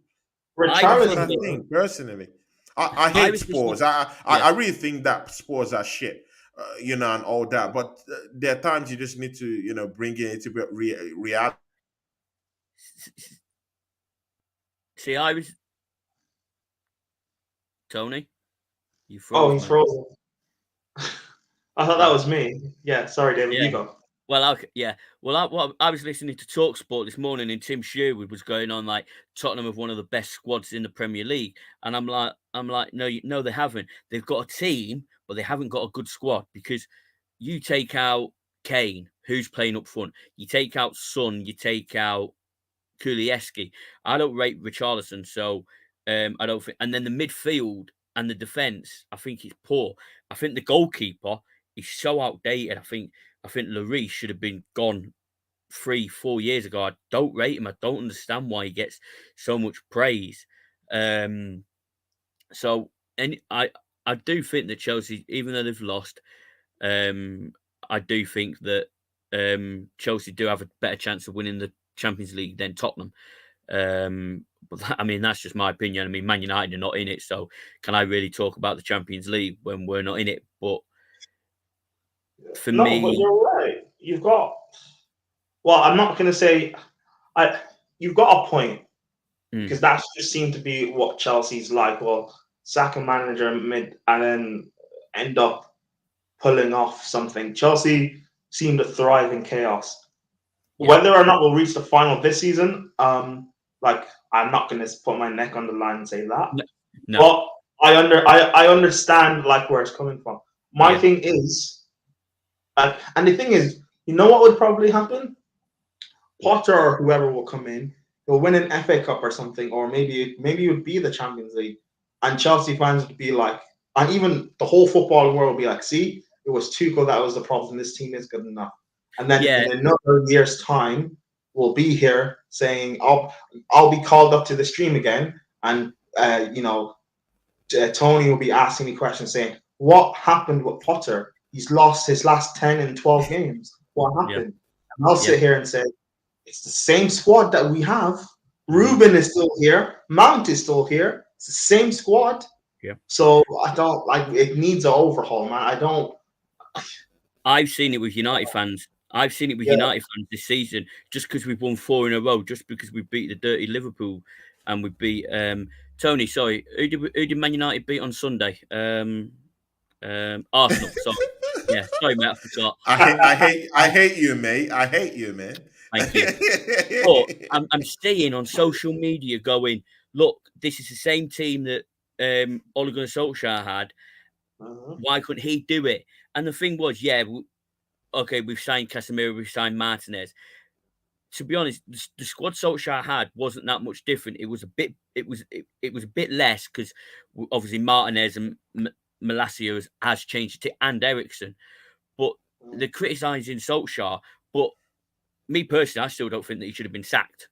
I was That's what I Richarlison listening. doesn't. think personally. I I hate was listening. Spurs. Yeah, I really think that Spurs are shit, and all that. But there are times you just need to bring it into reality. see, I was Tony. You Oh, froze, he's mate. frozen. I thought that Yeah, was me. Yeah, sorry, David. yeah. You go. Yeah. I was listening to Talk Sport this morning, and Tim Sherwood was going on like Tottenham have one of the best squads in the Premier League, and I'm like, no, no, they haven't. They've got a team, but they haven't got a good squad because you take out Kane, who's playing up front. You take out Son. You take out Kulieski. I don't rate Richarlison, so I don't think. And then the midfield and the defense, I think it's poor. I think the goalkeeper he's so outdated. I think Lloris should have been gone 3-4 years ago. I don't rate him. I don't understand why he gets so much praise. So, and I do think that Chelsea, even though they've lost, I do think that Chelsea do have a better chance of winning the Champions League than Tottenham. But I mean, that's just my opinion. I mean, Man United are not in it, so can I really talk about the Champions League when we're not in it? But for me, but you're right. You've got. Well, I'm not going to say. You've got a point because that just seemed to be what Chelsea's like. Well, sack a manager and then end up pulling off something. Chelsea seem to thrive in chaos. Yeah. Whether or not we'll reach the final this season, like I'm not going to put my neck on the line and say that. No. But I understand like where it's coming from. My thing is, and the thing is, you know what would probably happen? Potter or whoever will come in, he'll win an FA Cup or something, or maybe it would be the Champions League, and Chelsea fans would be like, and even the whole footballing world would be like, see, it was Tuchel that was the problem. This team is good enough. And then in another year's time, we'll be here saying, I'll be called up to the stream again, and Tony will be asking me questions saying, what happened with Potter? He's lost his last 10 and 12 games. What happened? And I'll sit here and say, it's the same squad that we have. Ruben is still here. Mount is still here. It's the same squad. Yeah. So I don't like it needs an overhaul, man. I don't. I've seen it with United fans. I've seen it with United fans this season. Just because we've won 4 in a row, just because we beat the dirty Liverpool, and we beat Tony. Sorry, who did Man United beat on Sunday? Arsenal. Sorry. Yeah, sorry, mate. I forgot. I hate you, mate. I hate you, man. Thank you. But I'm seeing on social media going, look, this is the same team that Ole Gunnar Solskjaer had. Why couldn't he do it? And the thing was, okay, we've signed Casemiro, we've signed Martinez. To be honest, the squad Solskjaer had wasn't that much different. It was a bit less because obviously Martinez and Malacia has changed it, and Eriksen. But they're criticising Solskjaer. But me personally, I still don't think that he should have been sacked.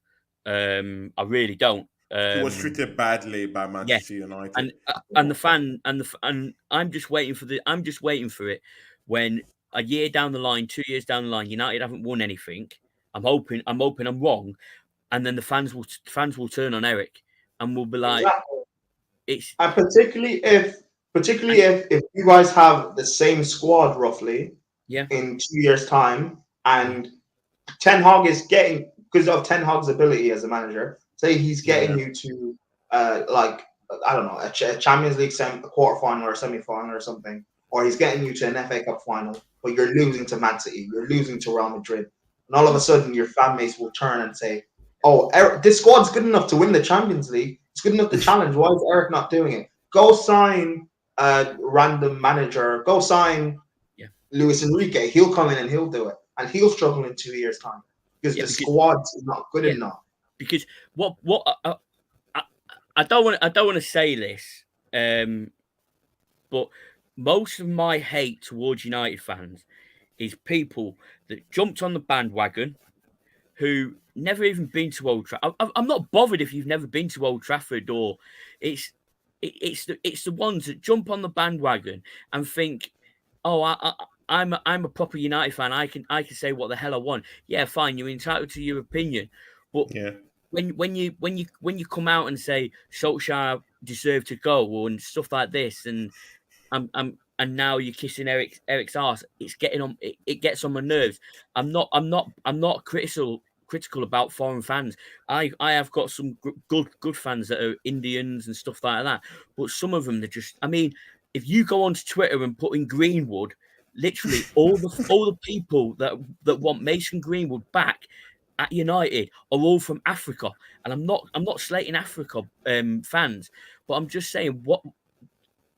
I really don't. He was treated badly by Manchester United, and the fan and I'm just waiting for it when a year down the line, 2 years down the line, United haven't won anything. I'm hoping I'm wrong, and then the fans will turn on Eric and will be like, it's and particularly if you guys have the same squad roughly, in 2 years' time, and Ten Hag is getting, because of Ten Hag's ability as a manager, say he's getting you to like I don't know, a Champions League quarterfinal or semi-final or something, or he's getting you to an FA Cup final, but you're losing to Man City, you're losing to Real Madrid, and all of a sudden your fan base will turn and say, "Oh, this squad's good enough to win the Champions League. It's good enough to challenge. Why is Eric not doing it? Go sign a random manager. Go sign Luis Enrique. He'll come in and he'll do it, and he'll struggle in 2 years' time because the squad is not good enough." Because what I don't want to say this, but most of my hate towards United fans is people that jumped on the bandwagon who never even been to Old Trafford. I'm not bothered if you've never been to Old Trafford, or it's the ones that jump on the bandwagon and think, oh, I'm a proper United fan. I can say what the hell I want. Yeah, fine. You're entitled to your opinion, but when you come out and say Solskjaer deserved to go and stuff like this, and now you're kissing Eric's ass, it gets on my nerves. I'm not critical about foreign fans. I have got some good fans that are Indians and stuff like that, but some of them, they're just, I mean, if you go onto Twitter and put in Greenwood, literally all the people that want Mason Greenwood back at United are all from Africa, and I'm not slating Africa fans, but I'm just saying what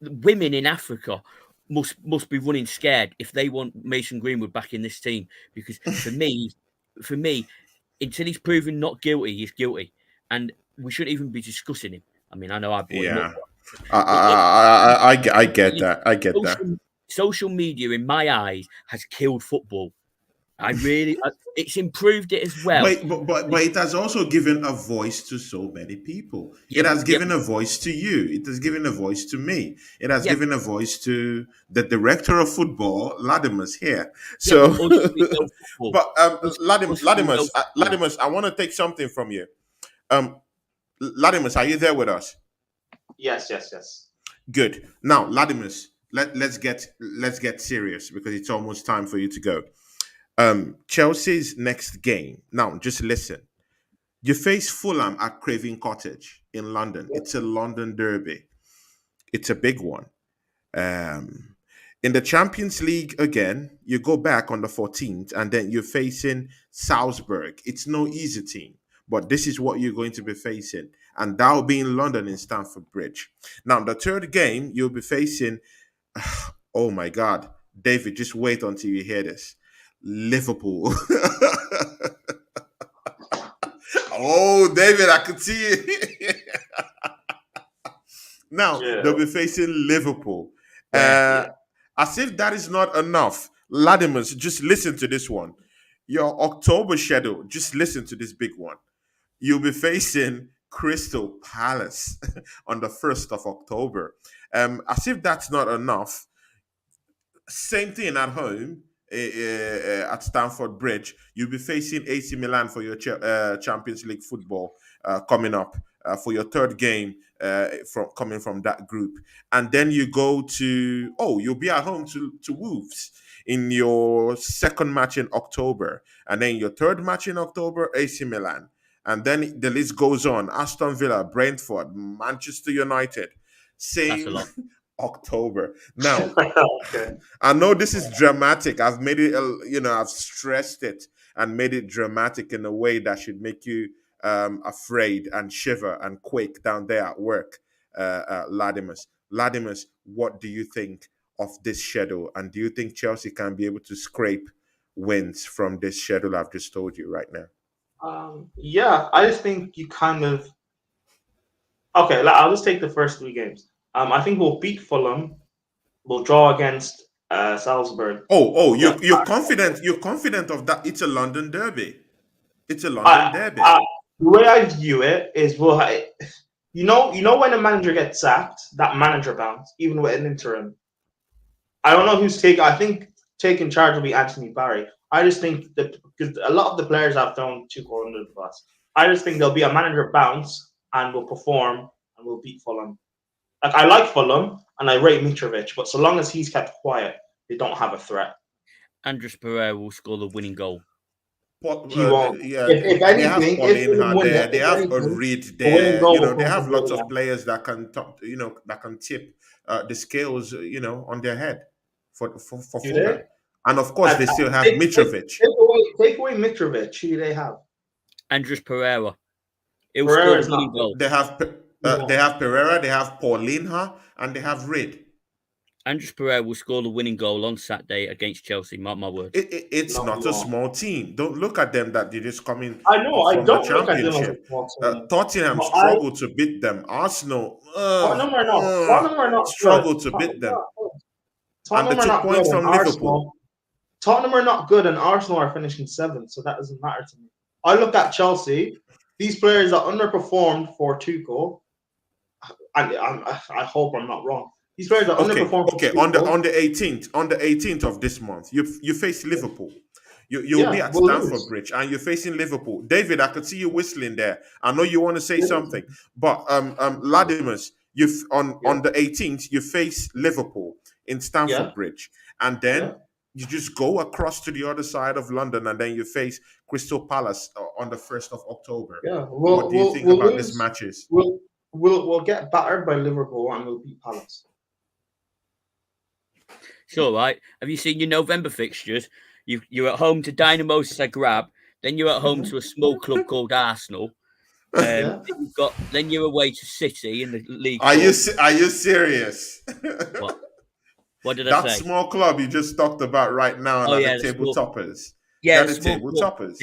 women in Africa must be running scared if they want Mason Greenwood back in this team, because for me, until he's proven not guilty, he's guilty, and we shouldn't even be discussing him. I mean, I know I brought him up. I get that. I get that. social media, in my eyes, has killed football. It's improved it as well. But it has also given a voice to so many people. It has given a voice to you. It has given a voice to me. It has given a voice to the director of football, Ladimus here. So, but Ladimus, I want to take something from you. Ladimus, are you there with us? Yes. Good. Now, Ladimus, let's get serious because it's almost time for you to go. Chelsea's next game. Now, just listen. You face Fulham at Craven Cottage in London. It's a London derby. It's a big one. In the Champions League again, you go back on the 14th and then you're facing Salzburg. It's no easy team, but this is what you're going to be facing. And that will be in London in Stamford Bridge. Now, the third game, you'll be facing, oh my God, David, just wait until you hear this. Liverpool. Oh, David, I could see it. Now, they'll be facing Liverpool. As if that is not enough, Ladimus, just listen to this one. Your October schedule, just listen to this big one. You'll be facing Crystal Palace on the 1st of October. As if that's not enough, same thing at home. At Stamford Bridge, you'll be facing AC Milan for your Champions League football coming up for your third game coming from that group, and then you go to you'll be at home to Wolves in your second match in October, and then your third match in October, AC Milan, and then the list goes on: Aston Villa, Brentford, Manchester United, same October. Now, I know this is dramatic. I've made it, I've stressed it and made it dramatic in a way that should make you afraid and shiver and quake down there at work, Ladimus. Ladimus, what do you think of this schedule? And do you think Chelsea can be able to scrape wins from this schedule I've just told you right now? I just think you kind of... Okay, I'll just take the first 3 games. I think we'll beat Fulham. We'll draw against Salzburg. You're confident. You're confident of that. It's a London derby. It's a London derby. The way I view it is, you know when a manager gets sacked, that manager bounce, even with an interim. I don't know who's taking. I think taking charge will be Anthony Barry. I just think that because a lot of the players have thrown Tuchel under the bus. I just think there'll be a manager bounce and we'll perform and we'll beat Fulham. Like, I like Fulham and I rate Mitrovic, but so long as he's kept quiet, they don't have a threat. Andres Pereira will score the winning goal. He won't. If anything, they have a read there. They have lots of players that can, that can tip the scales, on their head for Fulham. And of course, they still have Mitrovic. Take away Mitrovic. Who do they have? Andres Pereira. Pereira is not goal. They have Pereira, they have Paulinho, and they have Reid. Andres Pereira will score the winning goal on Saturday against Chelsea. Mark my words. It's not a small team. Don't look at them that they just come in. I know. I don't the look at them as a small team. Tottenham struggled to beat them. Arsenal Tottenham are not struggled to beat them. And the 2 points from Liverpool. Tottenham are not good, and Arsenal are finishing 7th, so that doesn't matter to me. I look at Chelsea. These players are underperformed for Tuchel. I hope I'm not wrong. These players are underperformed. Okay, on the 18th of this month, you face Liverpool. You'll be at Stamford Bridge and you're facing Liverpool. David, I could see you whistling there. I know you want to say something, but Ladimus, on the 18th you face Liverpool in Stamford Bridge, and then you just go across to the other side of London, and then you face Crystal Palace on the 1st of October. What do you think about these matches? We'll get battered by Liverpool and we'll beat Palace. Sure, right. Have you seen your November fixtures? You're at home to Dynamo Zagreb, then you're at home to a small club called Arsenal. Then you're away to City in the league. Are you serious? What did I say? That small club you just talked about right now, the table toppers. Yeah, the table toppers.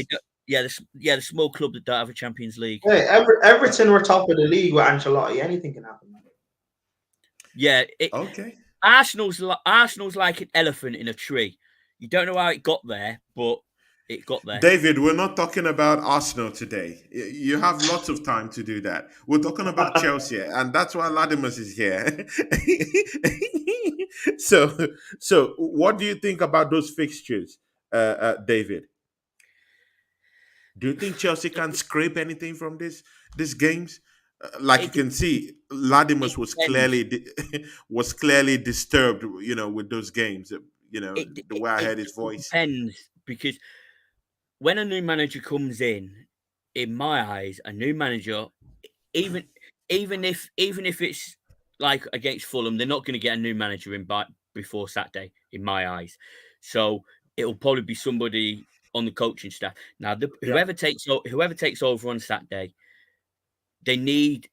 The small club that don't have a Champions League. Hey, Everton were top of the league with Ancelotti. Anything can happen. Yeah. Okay. Arsenal's like an elephant in a tree. You don't know how it got there, but it got there. David, we're not talking about Arsenal today. You have lots of time to do that. We're talking about Chelsea, and that's why Ladimus is here. so, what do you think about those fixtures, David? Do you think Chelsea can scrape anything from these games? Like you It, can see, it Ladimus depends. was clearly disturbed, with those games. The way I It heard his voice. depends because when a new manager comes in my eyes, a new manager, even even if it's like against Fulham, they're not going to get a new manager in before Saturday, in my eyes. So it'll probably be somebody on the coaching staff. Now, Yeah, whoever takes over on Saturday, they need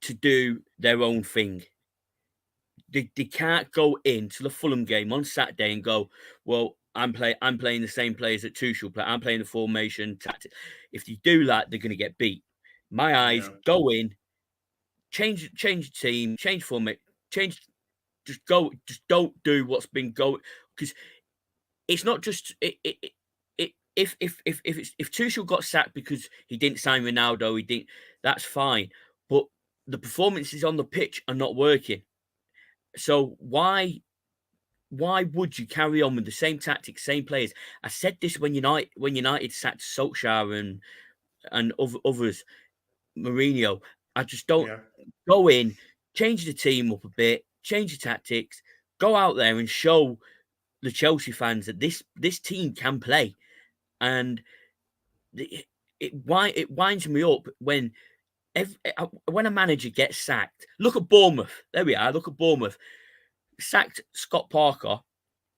to do their own thing. They can't go into the Fulham game on Saturday and go, well, I'm playing the same players that Tuchel play. I'm playing the formation tactic. If you do that, they're going to get beat. My eyes, yeah, go in, change the team, change format, change. Just go. Just don't do what's been going, because it's not just if Tuchel got sacked because he didn't sign Ronaldo, he didn't. That's fine, but the performances on the pitch are not working. So why would you carry on with the same tactics, same players? I said this when United sacked Solskjaer and others, Mourinho. I just don't yeah. go in, change the team up a bit, change the tactics, go out there and show the Chelsea fans that this team can play. And it winds me up when a manager gets sacked. Look at Bournemouth. There we are. Look at Bournemouth. Sacked Scott Parker,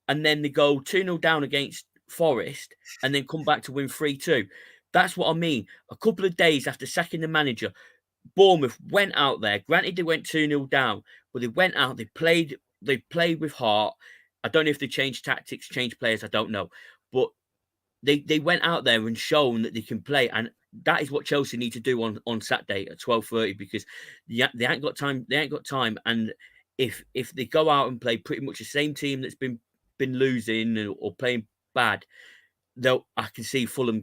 and then they go 2-0 down against Forest and then come back to win 3-2. That's what I mean. A couple of days after sacking the manager, Bournemouth went out there. Granted, they went 2-0 down, but they went out, they played with heart. I don't know if they changed tactics, changed players, I don't know. But they went out there and shown that they can play. And that is what Chelsea need to do on Saturday at 12:30, because they ain't got time. They ain't got time. And if they go out and play pretty much the same team that's been losing or playing bad, I can see Fulham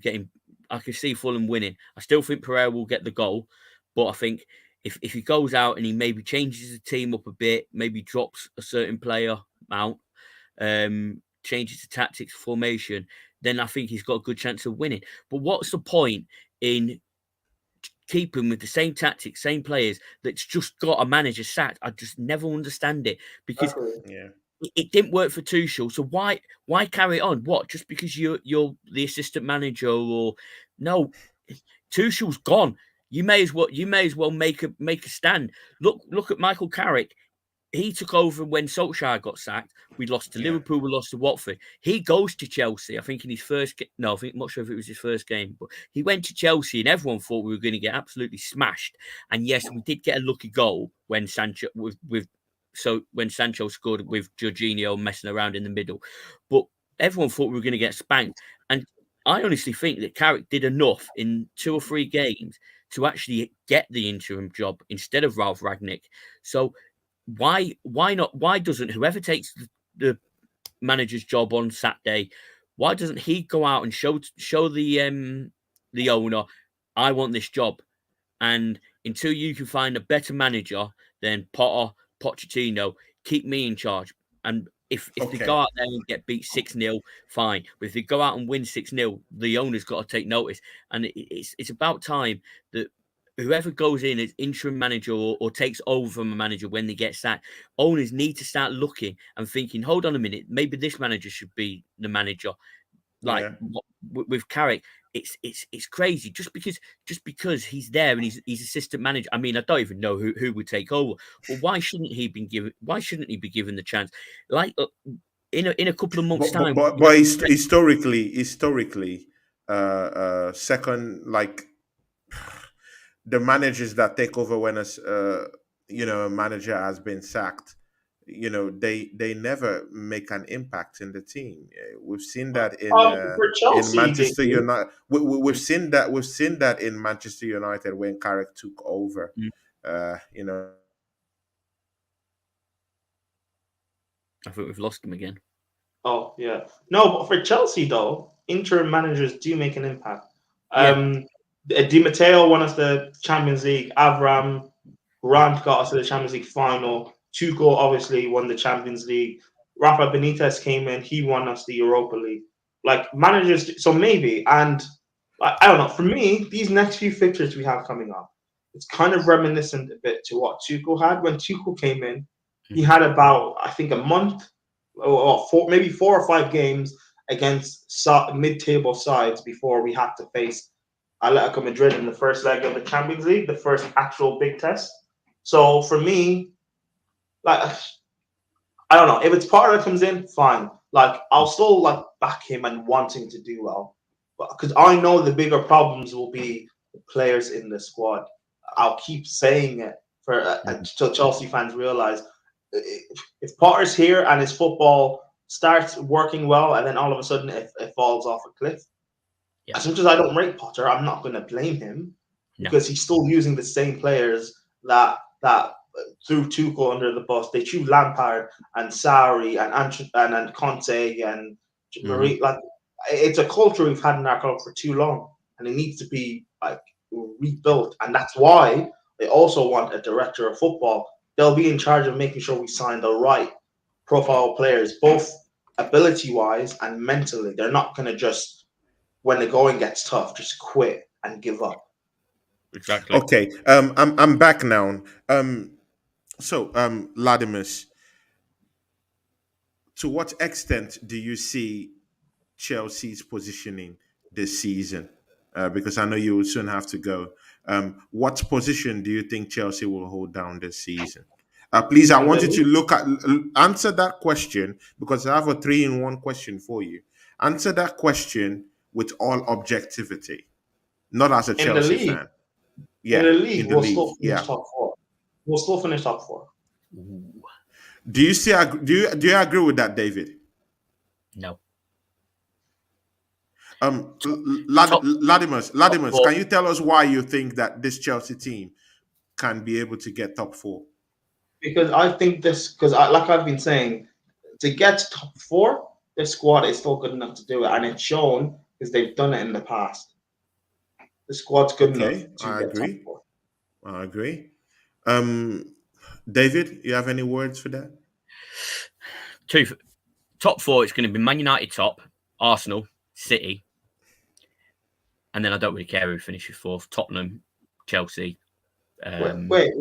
winning. I still think Pereira will get the goal, but I think if he goes out and he maybe changes the team up a bit, maybe drops a certain player out, changes the tactics, formation, then I think he's got a good chance of winning. But what's the point in keeping with the same tactics, same players that's just got a manager sacked? I just never understand it, because Exactly. Yeah. it didn't work for Tuchel. So why carry on? What, just because you're the assistant manager? Or no, Tuchel's gone. You may as well make a stand. Look at Michael Carrick. He took over when Solskjaer got sacked. We lost to Yeah. Liverpool. We lost to Watford. He goes to Chelsea, I think, in his first no, I think, I'm not sure if it was his first game, but he went to Chelsea and everyone thought we were going to get absolutely smashed. And yes, we did get a lucky goal when Sancho when Sancho scored with Jorginho messing around in the middle. But everyone thought we were going to get spanked. And I honestly think that Carrick did enough in 2 or 3 games to actually get the interim job instead of Ralph Ragnick. So why not? Why doesn't whoever takes the manager's job on Saturday, why doesn't he go out and show the owner, I want this job? And until you can find a better manager than Pochettino, keep me in charge. And if they go Okay. out there and get beat 6-0, fine. But if they go out and win 6-0, the owner's got to take notice. And it's about time that whoever goes in as interim manager or takes over from a manager when they get sacked, owners need to start looking and thinking, hold on a minute, maybe this manager should be the manager. Like Yeah. with Carrick, it's crazy. Just because he's there and he's assistant manager. I mean, I don't even know who would take over. But why shouldn't he be given the chance? Like in a couple of months' But but time, but, but historically, second, like the managers that take over when a manager has been sacked, they never make an impact in the team. We've seen that For in Chelsea, Manchester JP, United. We've seen that in Manchester United when Carrick took over. Mm. Uh, you know, I think we've lost him again. Oh yeah, no, but for Chelsea though, interim managers do make an impact. Yeah. Di Matteo won us the Champions League. Avram Grant got us to the Champions League final. Tuchel obviously won the Champions League. Rafa Benitez came in. He won us the Europa League. Like managers, so maybe. And like, I don't know. For me, these next few fixtures we have coming up, it's kind of reminiscent a bit to what Tuchel had when Tuchel came in. He had about, I think, a month or maybe 4 or 5 games against mid-table sides before we had to face Atletico Madrid in the first leg of the Champions League, the first actual big test. So for me, like I don't know, if it's part that comes in, fine. Like I'll still like back him and wanting to do well, but because I know the bigger problems will be the players in the squad. I'll keep saying it for until Chelsea fans realize if Potter's here and his football starts working well, and then all of a sudden it falls off a cliff. Yeah. As much as I don't rate Potter, I'm not going to blame him because he's still using the same players that threw Tuchel under the bus. They threw Lampard and Sarri and Conte and Marie. Like it's a culture we've had in our club for too long, and it needs to be like rebuilt. And that's why they also want a director of football. They'll be in charge of making sure we sign the right profile players, both ability-wise and mentally. They're not going to just, when the going gets tough, just quit and give up. Exactly. Okay. I'm back now. Ladimus, to what extent do you see Chelsea's positioning this season? Because I know you will soon have to go. What position do you think Chelsea will hold down this season? Please, I want you to answer that question because I have a 3-in-1 question for you. Answer that question with all objectivity, not as a Chelsea fan. Yeah, in the league, we'll league. still finish top four. We'll still finish top four. Ooh. Do you agree with that, David? No. Ladimus, can you tell us why you think that this Chelsea team can be able to get top four? Because I think like I've been saying, to get to top four, this squad is still good enough to do it, and it's shown because they've done it in the past. The squad's good enough to get top four. I agree. David, you have any words for that? Top four, it's going to be Man United top, Arsenal, City, and then I don't really care who finishes fourth. Tottenham, Chelsea. Wait.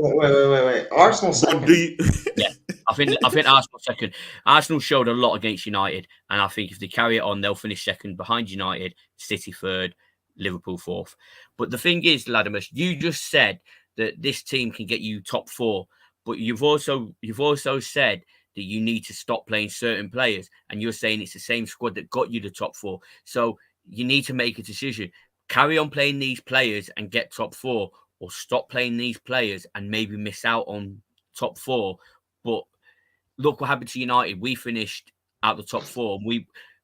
Arsenal second. Yeah, I think Arsenal second. Arsenal showed a lot against United, and I think if they carry it on, they'll finish second behind United, City third, Liverpool fourth. But the thing is, Ladimus, you just said that this team can get you top four, but you've also said that you need to stop playing certain players, and you're saying it's the same squad that got you the top four. So you need to make a decision. Carry on playing these players and get top four, or stop playing these players and maybe miss out on top four. But look what happened to United. We finished out the top four.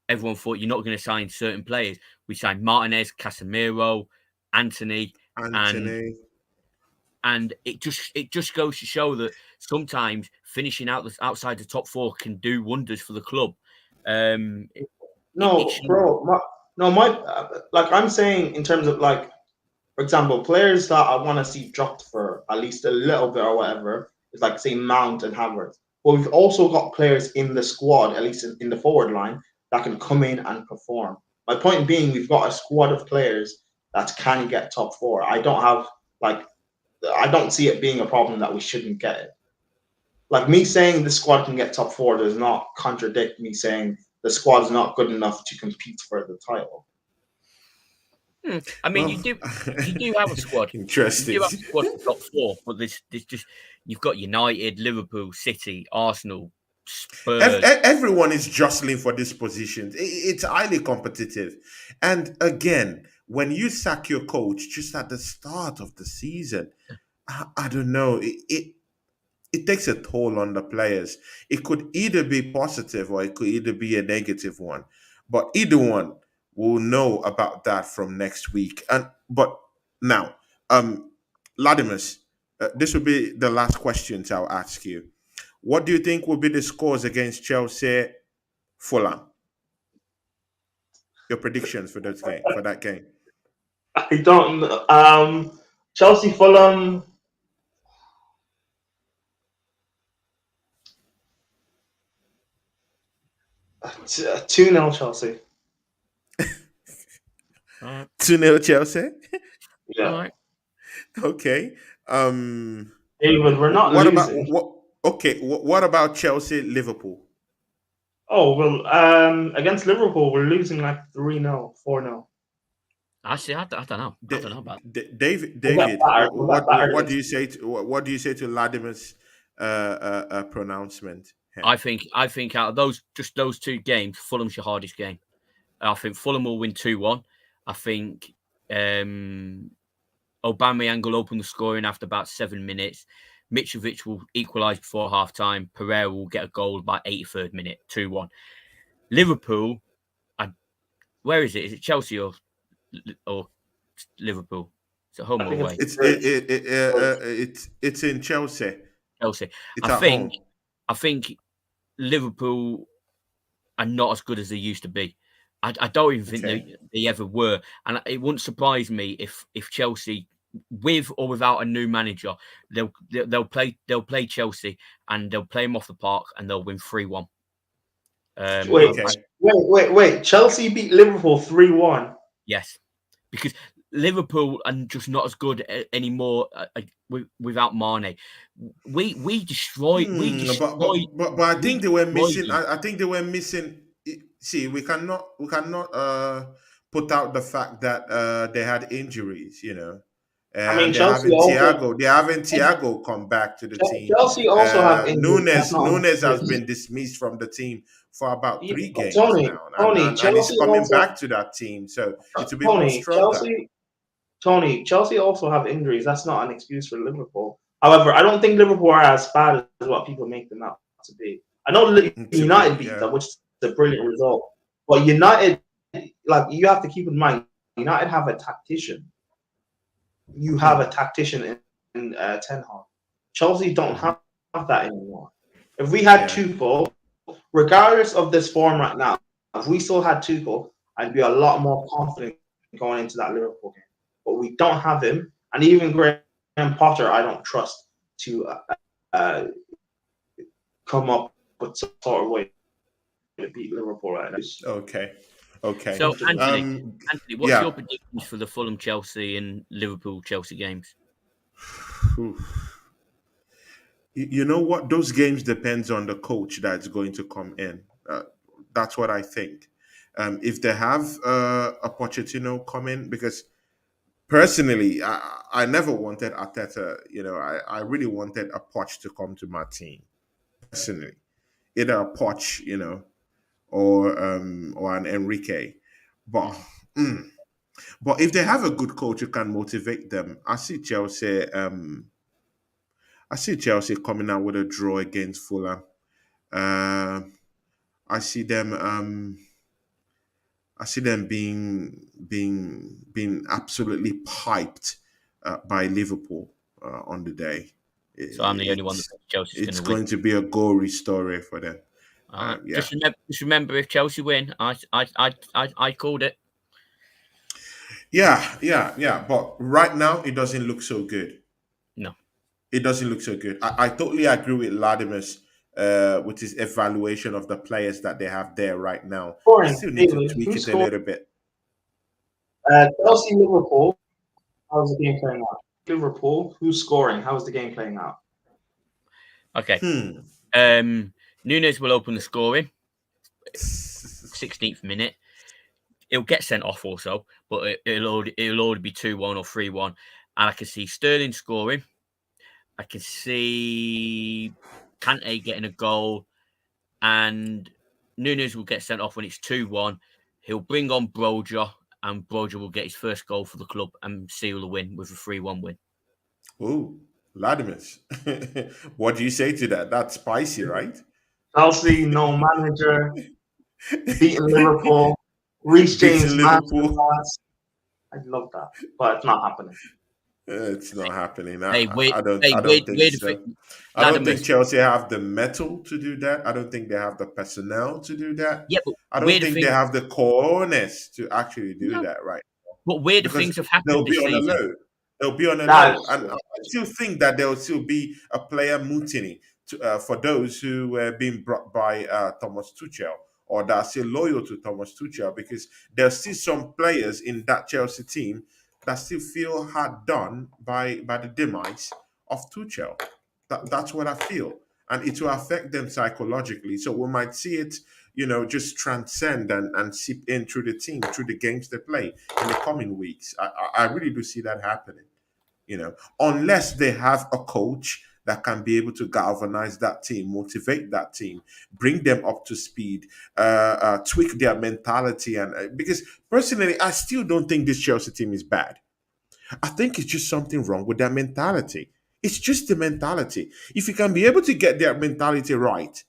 Everyone thought you're not going to sign certain players. We signed Martinez, Casemiro, Anthony. And it just goes to show that sometimes finishing outside the top four can do wonders for the club. I'm saying in terms of like, for example, players that I want to see dropped for at least a little bit or whatever is like say Mount and Havertz. But we've also got players in the squad, at least in the forward line, that can come in and perform. My point being, we've got a squad of players that can get top four. I don't see it being a problem that we shouldn't get it. Like me saying the squad can get top four does not contradict me saying the squad's not good enough to compete for the title. I mean, you do have a squad. Interesting. You do have a squad for top four, but this just you've got United, Liverpool, City, Arsenal, Spurs. Everyone is jostling for this position. It's highly competitive, and again, when you sack your coach just at the start of the season, I don't know. It takes a toll on the players. It could either be positive or it could either be a negative one. But either one, we'll know about that from next week. But now, Ladimus, this will be the last questions I'll ask you. What do you think will be the scores against Chelsea, Fulham? Your predictions for that game. I don't know. Chelsea Fulham. 2-0 Chelsea. 2-0 Chelsea. Yeah. All right. Okay. David, we're not losing. What about Chelsea, Liverpool? Oh well. Against Liverpool, we're losing like 3-0, 4-0. Actually, I don't know. I don't know about that. David, what do you say to Ladimus' pronouncement? I think out of those 2 games, Fulham's your hardest game. I think Fulham will win 2-1. I think Aubameyang will open the scoring after about 7 minutes. Mitrovic will equalise before half time. Pereira will get a goal by 83rd minute, 2-1. Liverpool, where is it? Is it Chelsea or Liverpool? Is it home or away? It's in Chelsea. Chelsea. It's at home. I think Liverpool are not as good as they used to be. I don't even think they ever were, and it wouldn't surprise me if Chelsea, with or without a new manager, they'll play Chelsea and they'll play them off the park and they'll win 3-1. Wait! Chelsea beat Liverpool 3-1. Yes, because Liverpool are just not as good anymore without Mane. We destroyed. But I think they were missing. I think they were missing. See, we cannot put out the fact that they had injuries. You know, I mean, Chelsea also, they haven't Thiago come back to the team. Chelsea also have injuries. Nunes has been dismissed from the team for about 3 games now, and Chelsea he's coming also, back to that team, so it will be more stronger. Chelsea also have injuries. That's not an excuse for Liverpool. However, I don't think Liverpool are as bad as what people make them out to be. I know United beat them, which is a brilliant result. But United, like, you have to keep in mind, United have a tactician. You have a tactician in Ten Hag. Chelsea don't have that anymore. If we had Tuchel, regardless of this form right now, if we still had Tuchel, I'd be a lot more confident going into that Liverpool game. But we don't have him, and even Graham Potter, I don't trust to come up with some sort of way to beat Liverpool right now. Okay. So, Anthony, what's your predictions for the Fulham Chelsea and Liverpool Chelsea games? You know what? Those games depends on the coach that's going to come in. That's what I think. If they have a Pochettino come in, because personally, I never wanted Arteta. You know, I really wanted a Poch to come to my team. Personally, either a Poch, you know, or an Enrique, but if they have a good coach who can motivate them, I see Chelsea coming out with a draw against Fulham. I see them being absolutely piped by Liverpool on the day. So I'm the only one that thinks Chelsea's it's going to be a gory story for them. Just remember, if Chelsea win, I called it. Yeah. But right now, it doesn't look so good. No, it doesn't look so good. I totally agree with Ladimus with his evaluation of the players that they have there right now. I still need to tweak it a little bit. Chelsea, Liverpool. How's the game playing out? Liverpool, who's scoring? How's the game playing out? Okay. Nunes will open the scoring. 16th minute. He'll get sent off also, but it'll already be 2-1 or 3-1. And I can see Sterling scoring. I can see Kante getting a goal. And Nunes will get sent off when it's 2-1. He'll bring on Broja, and Broja will get his first goal for the club and seal the win with a 3-1 win. Ooh, Ladimus. What do you say to that? That's spicy, right? Chelsea, no manager, beating Liverpool, Reece James, Liverpool. I'd love that, but it's not happening. It's not happening. Hey, I don't think we're the so. I don't think Ladimus. Chelsea have the metal to do that. I don't think they have the personnel to do that. Yeah, but I don't weirder think they things. have the cojones to actually do No, that right but weirder because things have happened they'll be this on a season. low. They'll be on a That low, is and true. I still think that there will still be a player mutiny for those who were being brought by Thomas Tuchel or that are still loyal to Thomas Tuchel, because there's still some players in that Chelsea team that still feel hard done by the demise of Tuchel. That's what I feel, and it will affect them psychologically. So we might see it, just transcend and seep in through the team, through the games they play in the coming weeks. I really do see that happening, unless they have a coach that can be able to galvanize that team, motivate that team, bring them up to speed, tweak their mentality. And because personally, I still don't think this Chelsea team is bad. I think it's just something wrong with their mentality. It's just the mentality. If you can be able to get their mentality right,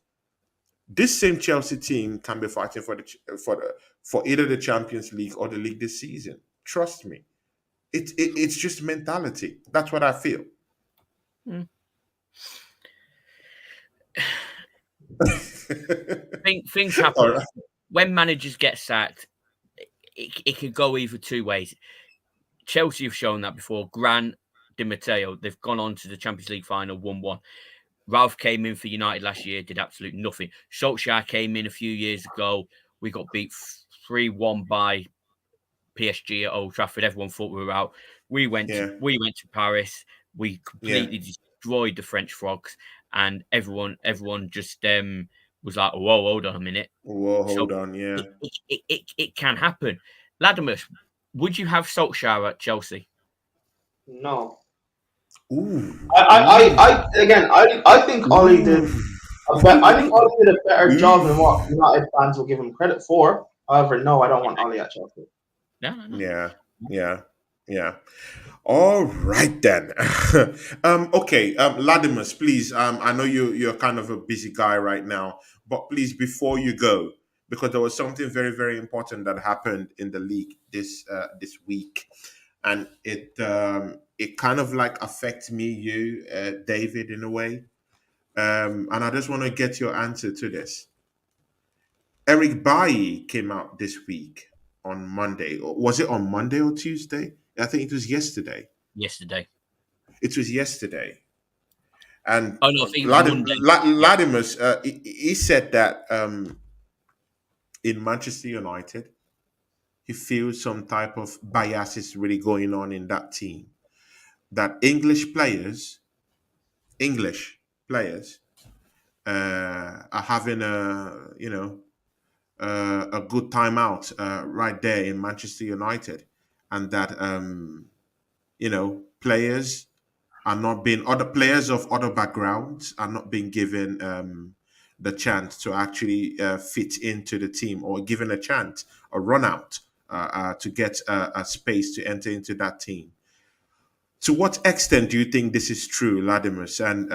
this same Chelsea team can be fighting for either the Champions League or the league this season. Trust me. It's just mentality. That's what I feel. Mm. Things All happen right. when managers get sacked. It could go either two ways. Chelsea have shown that before. Grant, Di Matteo, they've gone on to the Champions League final, 1-1. Ralph came in for United last year, did absolutely nothing. Solskjaer came in a few years ago. We got beat 3-1 by PSG at Old Trafford. Everyone thought we were out. We went Yeah. to Paris. We Yeah. completely destroyed the French Frogs, and everyone just was like, "Whoa, hold on a minute." Well, So hold on. Yeah. it can happen. Ladimus, would you have Solskjaer at Chelsea? No. Ooh. I think Ollie did Ooh. I think Ollie did a better job than what Ooh. United fans will give him credit for. However, no, I don't want Ollie at Chelsea. No. Yeah. Yeah. Yeah. All right then. Okay, Ladimus, please. I know you're kind of a busy guy right now, but please, before you go, because there was something very, very important that happened in the league this week, and it kind of like affects me, you, David, in a way. And I just want to get your answer to this. Eric Bailly came out this week on Monday. Or was it on Monday or Tuesday? I think it was yesterday. Yesterday. It was yesterday. And Oh no, I think it was Monday. Yeah. Latimus, he said that in Manchester United, he feels some type of bias is really going on in that team. That English players, are having a good time out right there in Manchester United, and that players are not being other players of other backgrounds are not being given the chance to actually fit into the team, or given a chance, a run out to get a space to enter into that team. To what extent do you think this is true, Ladimus? And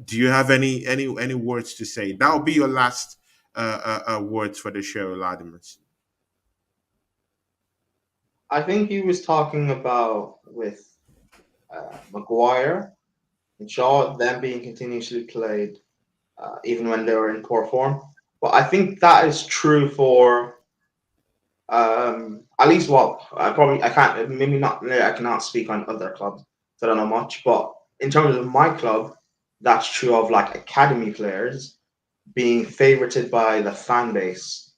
do you have any words to say? That'll be your last words for the show, Ladimus. I think he was talking about with Maguire and Shaw, them being continuously played even when they were in poor form. But I think that is true for at least what I can't, maybe not, I cannot speak on other clubs, so I don't know much. But in terms of my club, that's true of like academy players being favorited by the fan base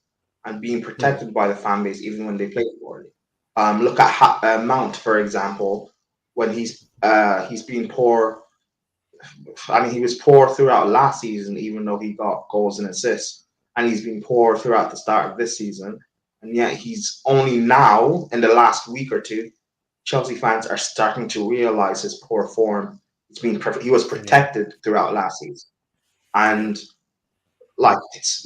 and being Hmm. protected by the fan base even when they play poorly. Look at Mount, for example, when he's been poor. I mean, he was poor throughout last season, even though he got goals and assists, and he's been poor throughout the start of this season. And yet, he's only now, in the last week or two, Chelsea fans are starting to realize his poor form. It's been perfect. He was Yeah, protected throughout last season, yeah, and like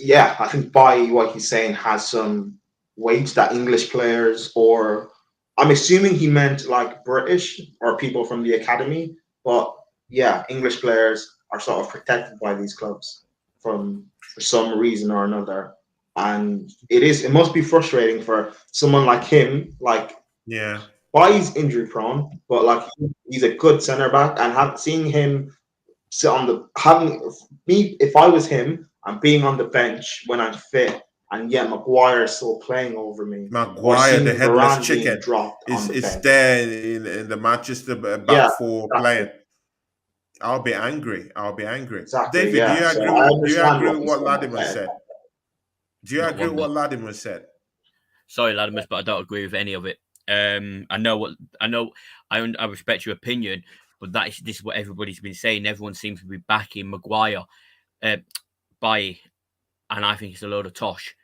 I think by what he's saying has some weight that English players, or I'm assuming he meant like British or people from the academy, but yeah, English players are sort of protected by these clubs from for some reason or another. And it must be frustrating for someone like him, like yeah. Bailly's injury prone, but like he's a good centre back, and seeing him sit on the having me if I was him, I'm being on the bench when I'm fit, and yet Maguire is still playing over me, or Maguire, the seeing headless Varane being chicken, dropped on the is bench. there in the Manchester back Yeah, four exactly, playing. I'll be angry. I'll be angry. exactly. David, Yeah, so I do you understand agree what with he's what saying in Latimer his head. said? Do you Not agree one with bit. what Latimer said? Sorry, Ladimus, but I don't agree with any of it. I know. I respect your opinion, but this is what everybody's been saying. Everyone seems to be backing Maguire, by, and I think it's a load of tosh.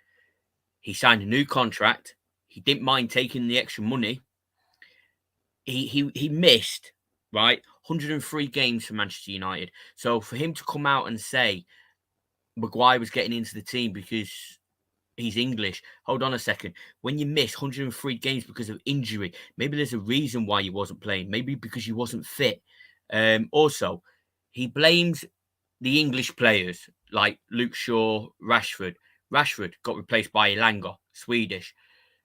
He signed a new contract. He didn't mind taking the extra money. He missed, right, 103 games for Manchester United. So for him to come out and say Maguire was getting into the team because he's English. Hold on a second. When you miss 103 games because of injury, maybe there's a reason why you wasn't playing. Maybe because you wasn't fit. Also, he blames the English players like Luke Shaw, Rashford. Rashford got replaced by Elanga, Swedish.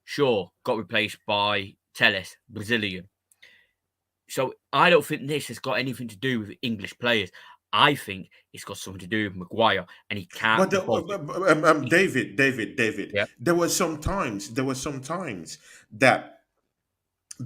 Shaw got replaced by Telles, Brazilian. So I don't think this has got anything to do with English players. I think it's got something to do with Maguire, and he can't But, be bothered. David, Yeah. there were some times that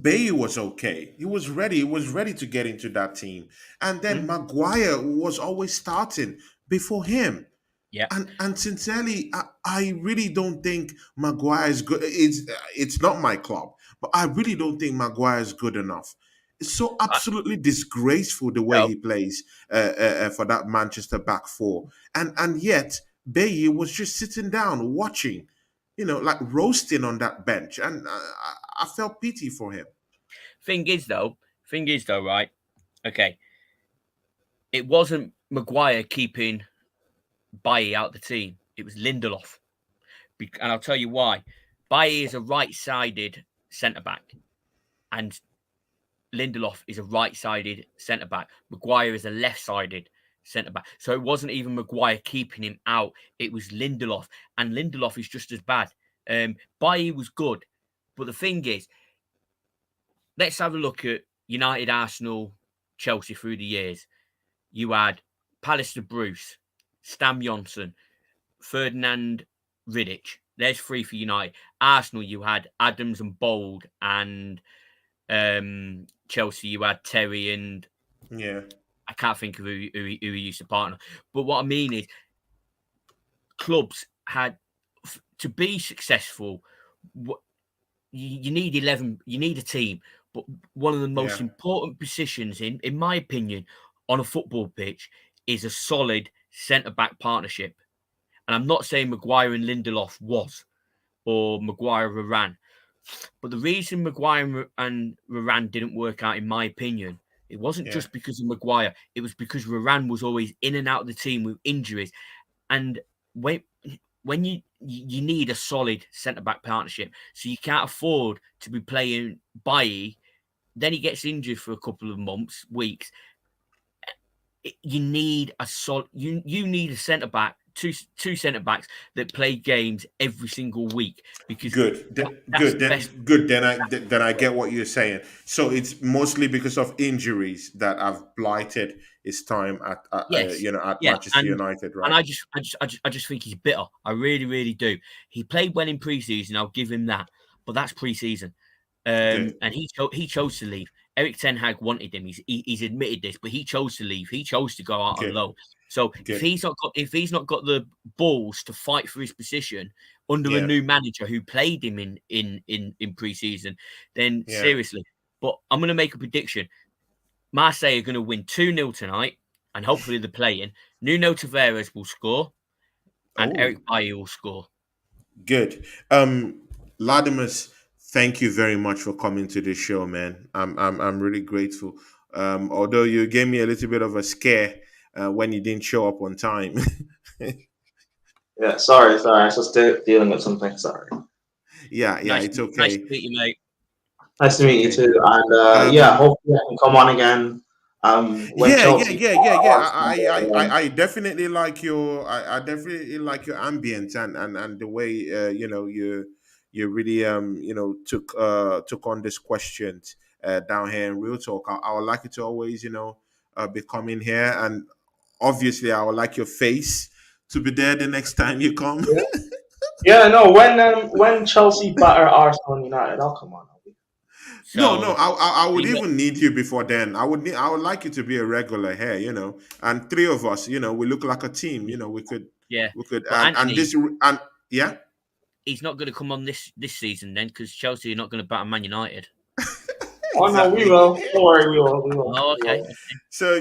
Bailly was okay. He was ready. He was ready to get into that team, and then Mm. Maguire was always starting before him. Yeah. And sincerely, I really don't think Maguire is good. It's not my club, but I really don't think Maguire is good enough. It's so I, absolutely disgraceful the way no, he plays for that Manchester back four, and yet Bailly was just sitting down watching, like roasting on that bench, and I felt pity for him. thing is though, right? Okay, it wasn't Maguire keeping Bailly out the team. It was Lindelof, and I'll tell you why. Bailly is a right-sided centre back, and Lindelof is a right-sided centre back. Maguire is a left-sided centre back. So it wasn't even Maguire keeping him out. It was Lindelof, and Lindelof is just as bad. Bailly was good, but the thing is, let's have a look at United, Arsenal, Chelsea through the years. You had Pallister Bruce, Stam Johnson, Ferdinand Riddich. There's three for United. Arsenal, you had Adams and Bold, and Chelsea, you had Terry, and Yeah, I can't think of who he used to partner. But what I mean is, clubs had to be successful. You need 11. You need a team. But one of the most yeah, important positions, in my opinion, on a football pitch is a solid centre back partnership. And I'm not saying Maguire and Lindelof was, or Maguire Varane. But the reason Maguire and Varane didn't work out, in my opinion, it wasn't yeah. just because of Maguire. It was because Varane was always in and out of the team with injuries. And when you need a solid centre back partnership, so you can't afford to be playing Bailly. Then he gets injured for a couple of months, weeks. You need a solid. You need a centre back, two centre backs that play games every single week, because Good. that's the best. Good. Then I get what you're saying. So it's mostly because of injuries that have blighted his time Yes, at yeah, Manchester United, and right? I just think he's bitter. I really, really do. He played well in preseason. I'll give him that, but that's preseason. Good. And he chose to leave. Eric Ten Hag wanted him. He's admitted this, but he chose to leave. He chose to go out on Good. loan. So Good. if he's not got the balls to fight for his position under a Yeah. new manager who played him in preseason, then Yeah. seriously. But I'm going to make a prediction. Marseille are going to win 2-0 tonight, and hopefully they're playing. Nuno Tavares will score, and Oh, Eric Bailly will score. good. Ladimus, thank you very much for coming to this show, man. I'm really grateful. Although you gave me a little bit of a scare when you didn't show up on time. Yeah, sorry. I was just dealing with something. Sorry. Yeah, it's Nice to okay. meet you, mate. Nice It's to meet you okay. too. And yeah, Um, hopefully I can come on again. When Chelsea Yeah. Arsenal I definitely like your I definitely like your ambience and the way you really took on this questions down here in Real Talk. I would like you to always be coming here, and obviously I would like your face to be there the next time you come. Yeah, yeah. No, when Chelsea batter Arsenal and United, I'll come on. No, So I would you know, even need you before then. I would like you to be a regular here, and three of us, we look like a team. yeah. We could, But and Anthony, this, and yeah. he's not going to come on this season then because Chelsea are not going to batter Man United. Oh no, we Exactly. will. Don't worry, we will. We will. Oh, We okay. will. So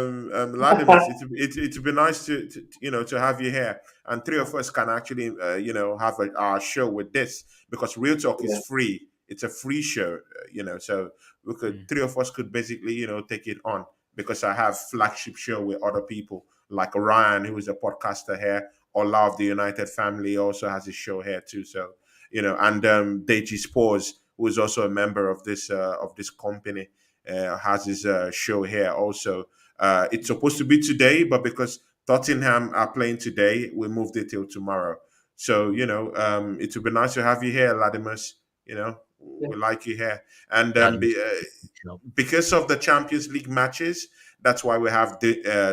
Ladimus, it'd be nice to have you here, and three of us can actually have our show with this, because Real Talk is Yeah. free. It's a free show, so we could three of us could basically take it on, because I have flagship show with other people like Ryan, who is a podcaster here. Ola of the United Family also has a show here too. So and Deji Spores, who is also a member of this company, has his show here also. It's supposed to be today, but because Tottenham are playing today, we moved it till tomorrow. So it would be nice to have you here, Ladimus. Yeah. We like you here, and Ladimus. because of the Champions League matches, that's why we have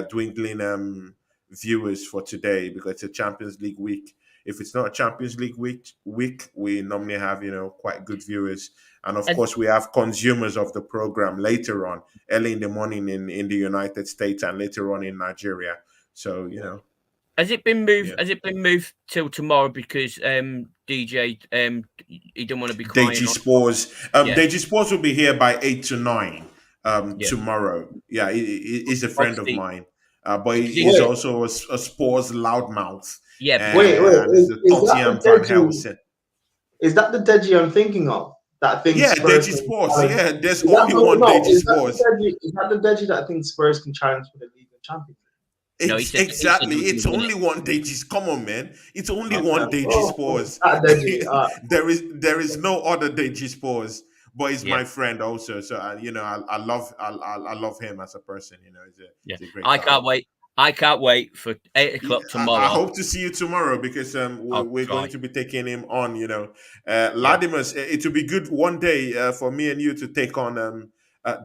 dwindling viewers for today, because it's a Champions League week. If it's not a Champions League week, we normally have quite good viewers, and of Has, course we have consumers of the program later on, early in the morning in the United States, and later on in Nigeria. So has it been moved? yeah. Has it been moved till tomorrow because DJ he didn't want to be crying Deji on? Spores. Yeah, Deji Spores will be here by 8 to 9 yeah. tomorrow. Yeah, he's a friend of Obviously, mine, but because he's Wait, also a Spores loudmouth, yeah, because wait. and is the Is that Tottenham the Van Deji? Helsing. Is that the Deji I'm thinking of? That thinks Yeah, Spurs Deji can Spores. challenge. Yeah, there's Is that only no, one no? Deji Spores. Is that the Deji that thinks Spurs can challenge for the League of Champions? no, he said Exactly. he was going It's to win only it. one Deji. Come on, man. It's only Yeah. one Deji Oh, Spores. that Deji. There is no other Deji Spores. But he's Yeah, my friend also. So I love him as a person. yeah. He's a great I guy. can't wait. I can't wait for 8 o'clock Yeah, I tomorrow. hope to see you tomorrow, because I'll we're going try. to be taking him on. Yeah. Ladimus, it will be good one day for me and you to take on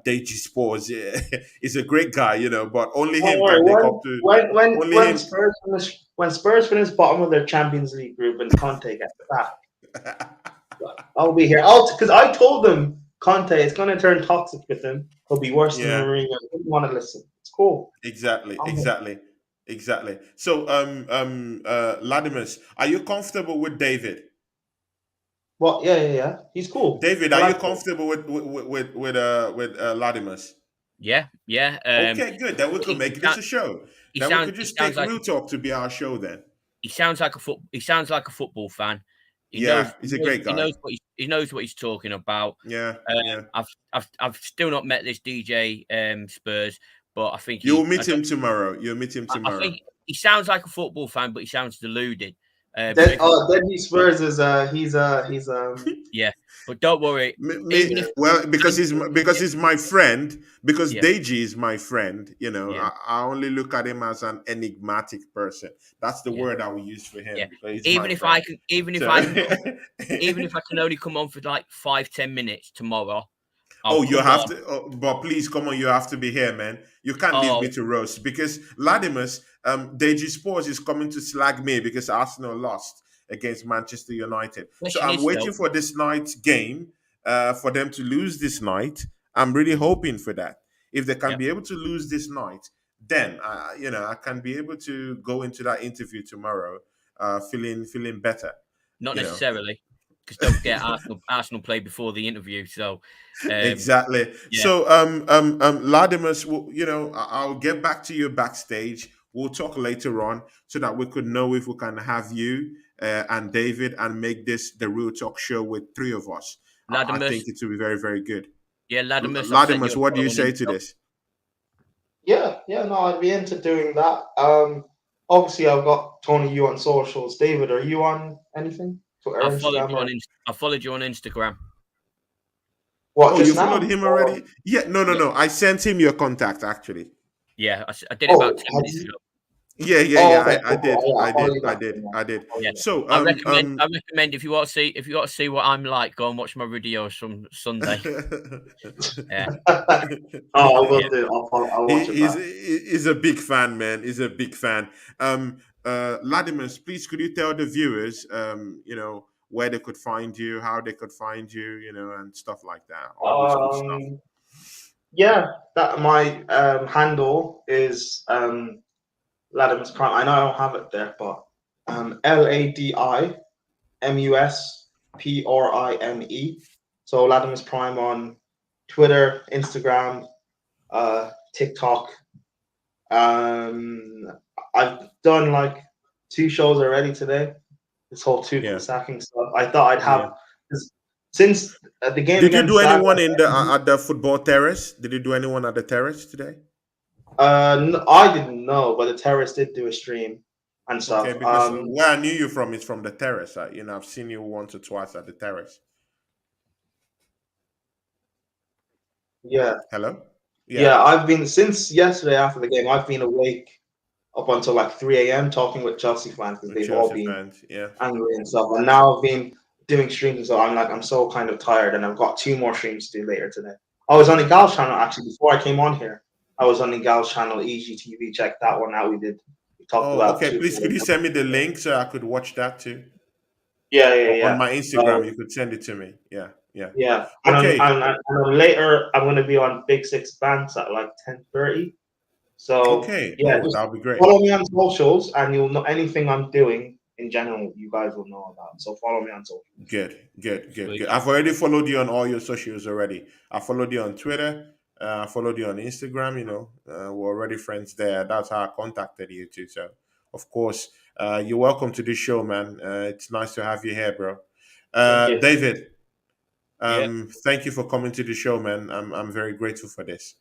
Deji Spores. Yeah. He's a great guy, but only Don't him worry. can make up to only When him. Spurs finish bottom of their Champions League group and Conte gets back, I'll be here. Because I told them Conte is going to turn toxic with him. He'll be worse than Yeah, Mourinho. I didn't want to listen. It's cool. exactly, I'm here. exactly. So Ladimus, are you comfortable with David? Well, yeah. He's cool. David, I are you like him. comfortable with Ladimus? Yeah. Okay, good. Then we He, could he, make this sound- a show. he Then we sounds could he just sounds take like Real Talk to be our show then. he sounds like a football fan. He Yeah, knows he he's a knows great he guy. knows what he knows what he's talking about. Yeah, yeah. I've still not met this DJ Spurs, but I think You'll meet him tomorrow. You'll meet him I tomorrow. think he sounds like a football fan, but he sounds deluded. So if Deadly Spurs is he's yeah, but don't worry. Even if Well, because he's my friend. Because yeah, Deji is my friend. yeah, I only look at him as an enigmatic person. That's the yeah, word I will use for him, yeah. because he's my friend. Even if So- I can, even if I can only come on for like 5-10 minutes tomorrow, I'll Oh, you come have on. to, but please come on. You have to be here, man. You can't leave me Oh, to roast, because Ladimus, Deji Sports is coming to slag me because Arsenal lost against Manchester United. So question I'm is waiting though, for this night's game, for them to lose this night. I'm really hoping for that. If they can yeah, be able to lose this night, then I can be able to go into that interview tomorrow, feeling better. not You know. necessarily, because don't forget Arsenal played before the interview, so Exactly. yeah, So, Ladimus, I'll get back to you backstage. We'll talk later on, so that we could know if we can have you and David and make this the Real Talk show with three of us. I Ladimus, think it will be very, very good. yeah, Ladimus, I've sent you Ladimus, a what do follow you on say to Insta. this? yeah. No, I'd be into doing that. Obviously I've got Tony you on socials. David, are you on anything? Twitter, I followed Instagram, you or on I followed you on Instagram. what? Oh, Just you followed now? him Or, already? Yeah, no. I sent him your contact actually. Yeah, I did it about 10 have minutes you? ago. Oh, Yeah. okay, I cool, cool. did, I'll I follow did, you I back. did, I did. Follow Yeah, you back. So, I recommend if you want to see what I'm like, go and watch my videos from Sunday. Yeah, Oh, I will yeah. do. I'll watch it he's back. he's a big fan, man. He's a big fan. Ladimus, please could you tell the viewers, where they could find you, how they could find you, and stuff like that, all those good stuff. Um, yeah, that my handle is Ladimusprime. I know I don't have it there, but Ladimusprime. So Ladimusprime on Twitter, Instagram, TikTok. Um, I've done like 2 shows already today. This whole Tuchel Yeah, sacking stuff. I thought I'd yeah. have since the game Did you do against Saga. anyone in the at the football terrace? Did you do anyone at the terrace today? I didn't know, but the terrorists did do a stream and Okay, stuff. because where I knew you from is from the terrace. I've seen you once or twice at the terrace. Yeah, Hello? Yeah. yeah. I've been since yesterday after the game. I've been awake up until like 3 a.m. talking with Chelsea fans because With they've all Chelsea been fans. Yeah. angry and stuff. And now I've been doing streams, and so I'm so kind of tired, and I've got 2 more streams to do later today. I was on the Gal's channel actually before I came on here. I was on the Gal's channel, EGTV. Check that one out. We talked Oh, about okay. two. Please, could you send me the link so I could watch that too? Yeah, yeah, Or on yeah. my So Instagram, you could send it to me. Yeah, yeah. yeah, Okay, later I'm going to be on Big Six Banks at like 10:30. So okay. yeah, Oh, just that'll be great. follow me on socials, and you'll know anything I'm doing in general. You guys will know about. So follow me on social. Good, good, good, Sweet. good. I've already followed you on all your socials already. I followed you on Twitter. I followed you on Instagram. We're already friends there. That's how I contacted you too. So, of course, you're welcome to this show, man. It's nice to have you here, bro. Thank you. David, Yeah, thank you for coming to the show, man. I'm very grateful for this.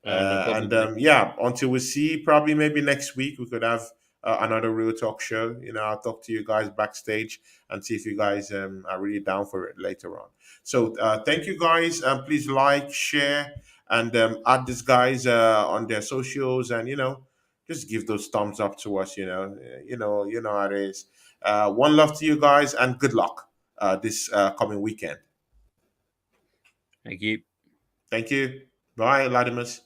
no And problem, mate. yeah, until we see, probably maybe next week, we could have another Real Talk show. I'll talk to you guys backstage and see if you guys are really down for it later on. So thank you guys. Please like, share, and add these guys on their socials, and just give those thumbs up to us. You know how it is. One love to you guys, and good luck this coming weekend. Thank you. Thank you. Bye, Ladimus.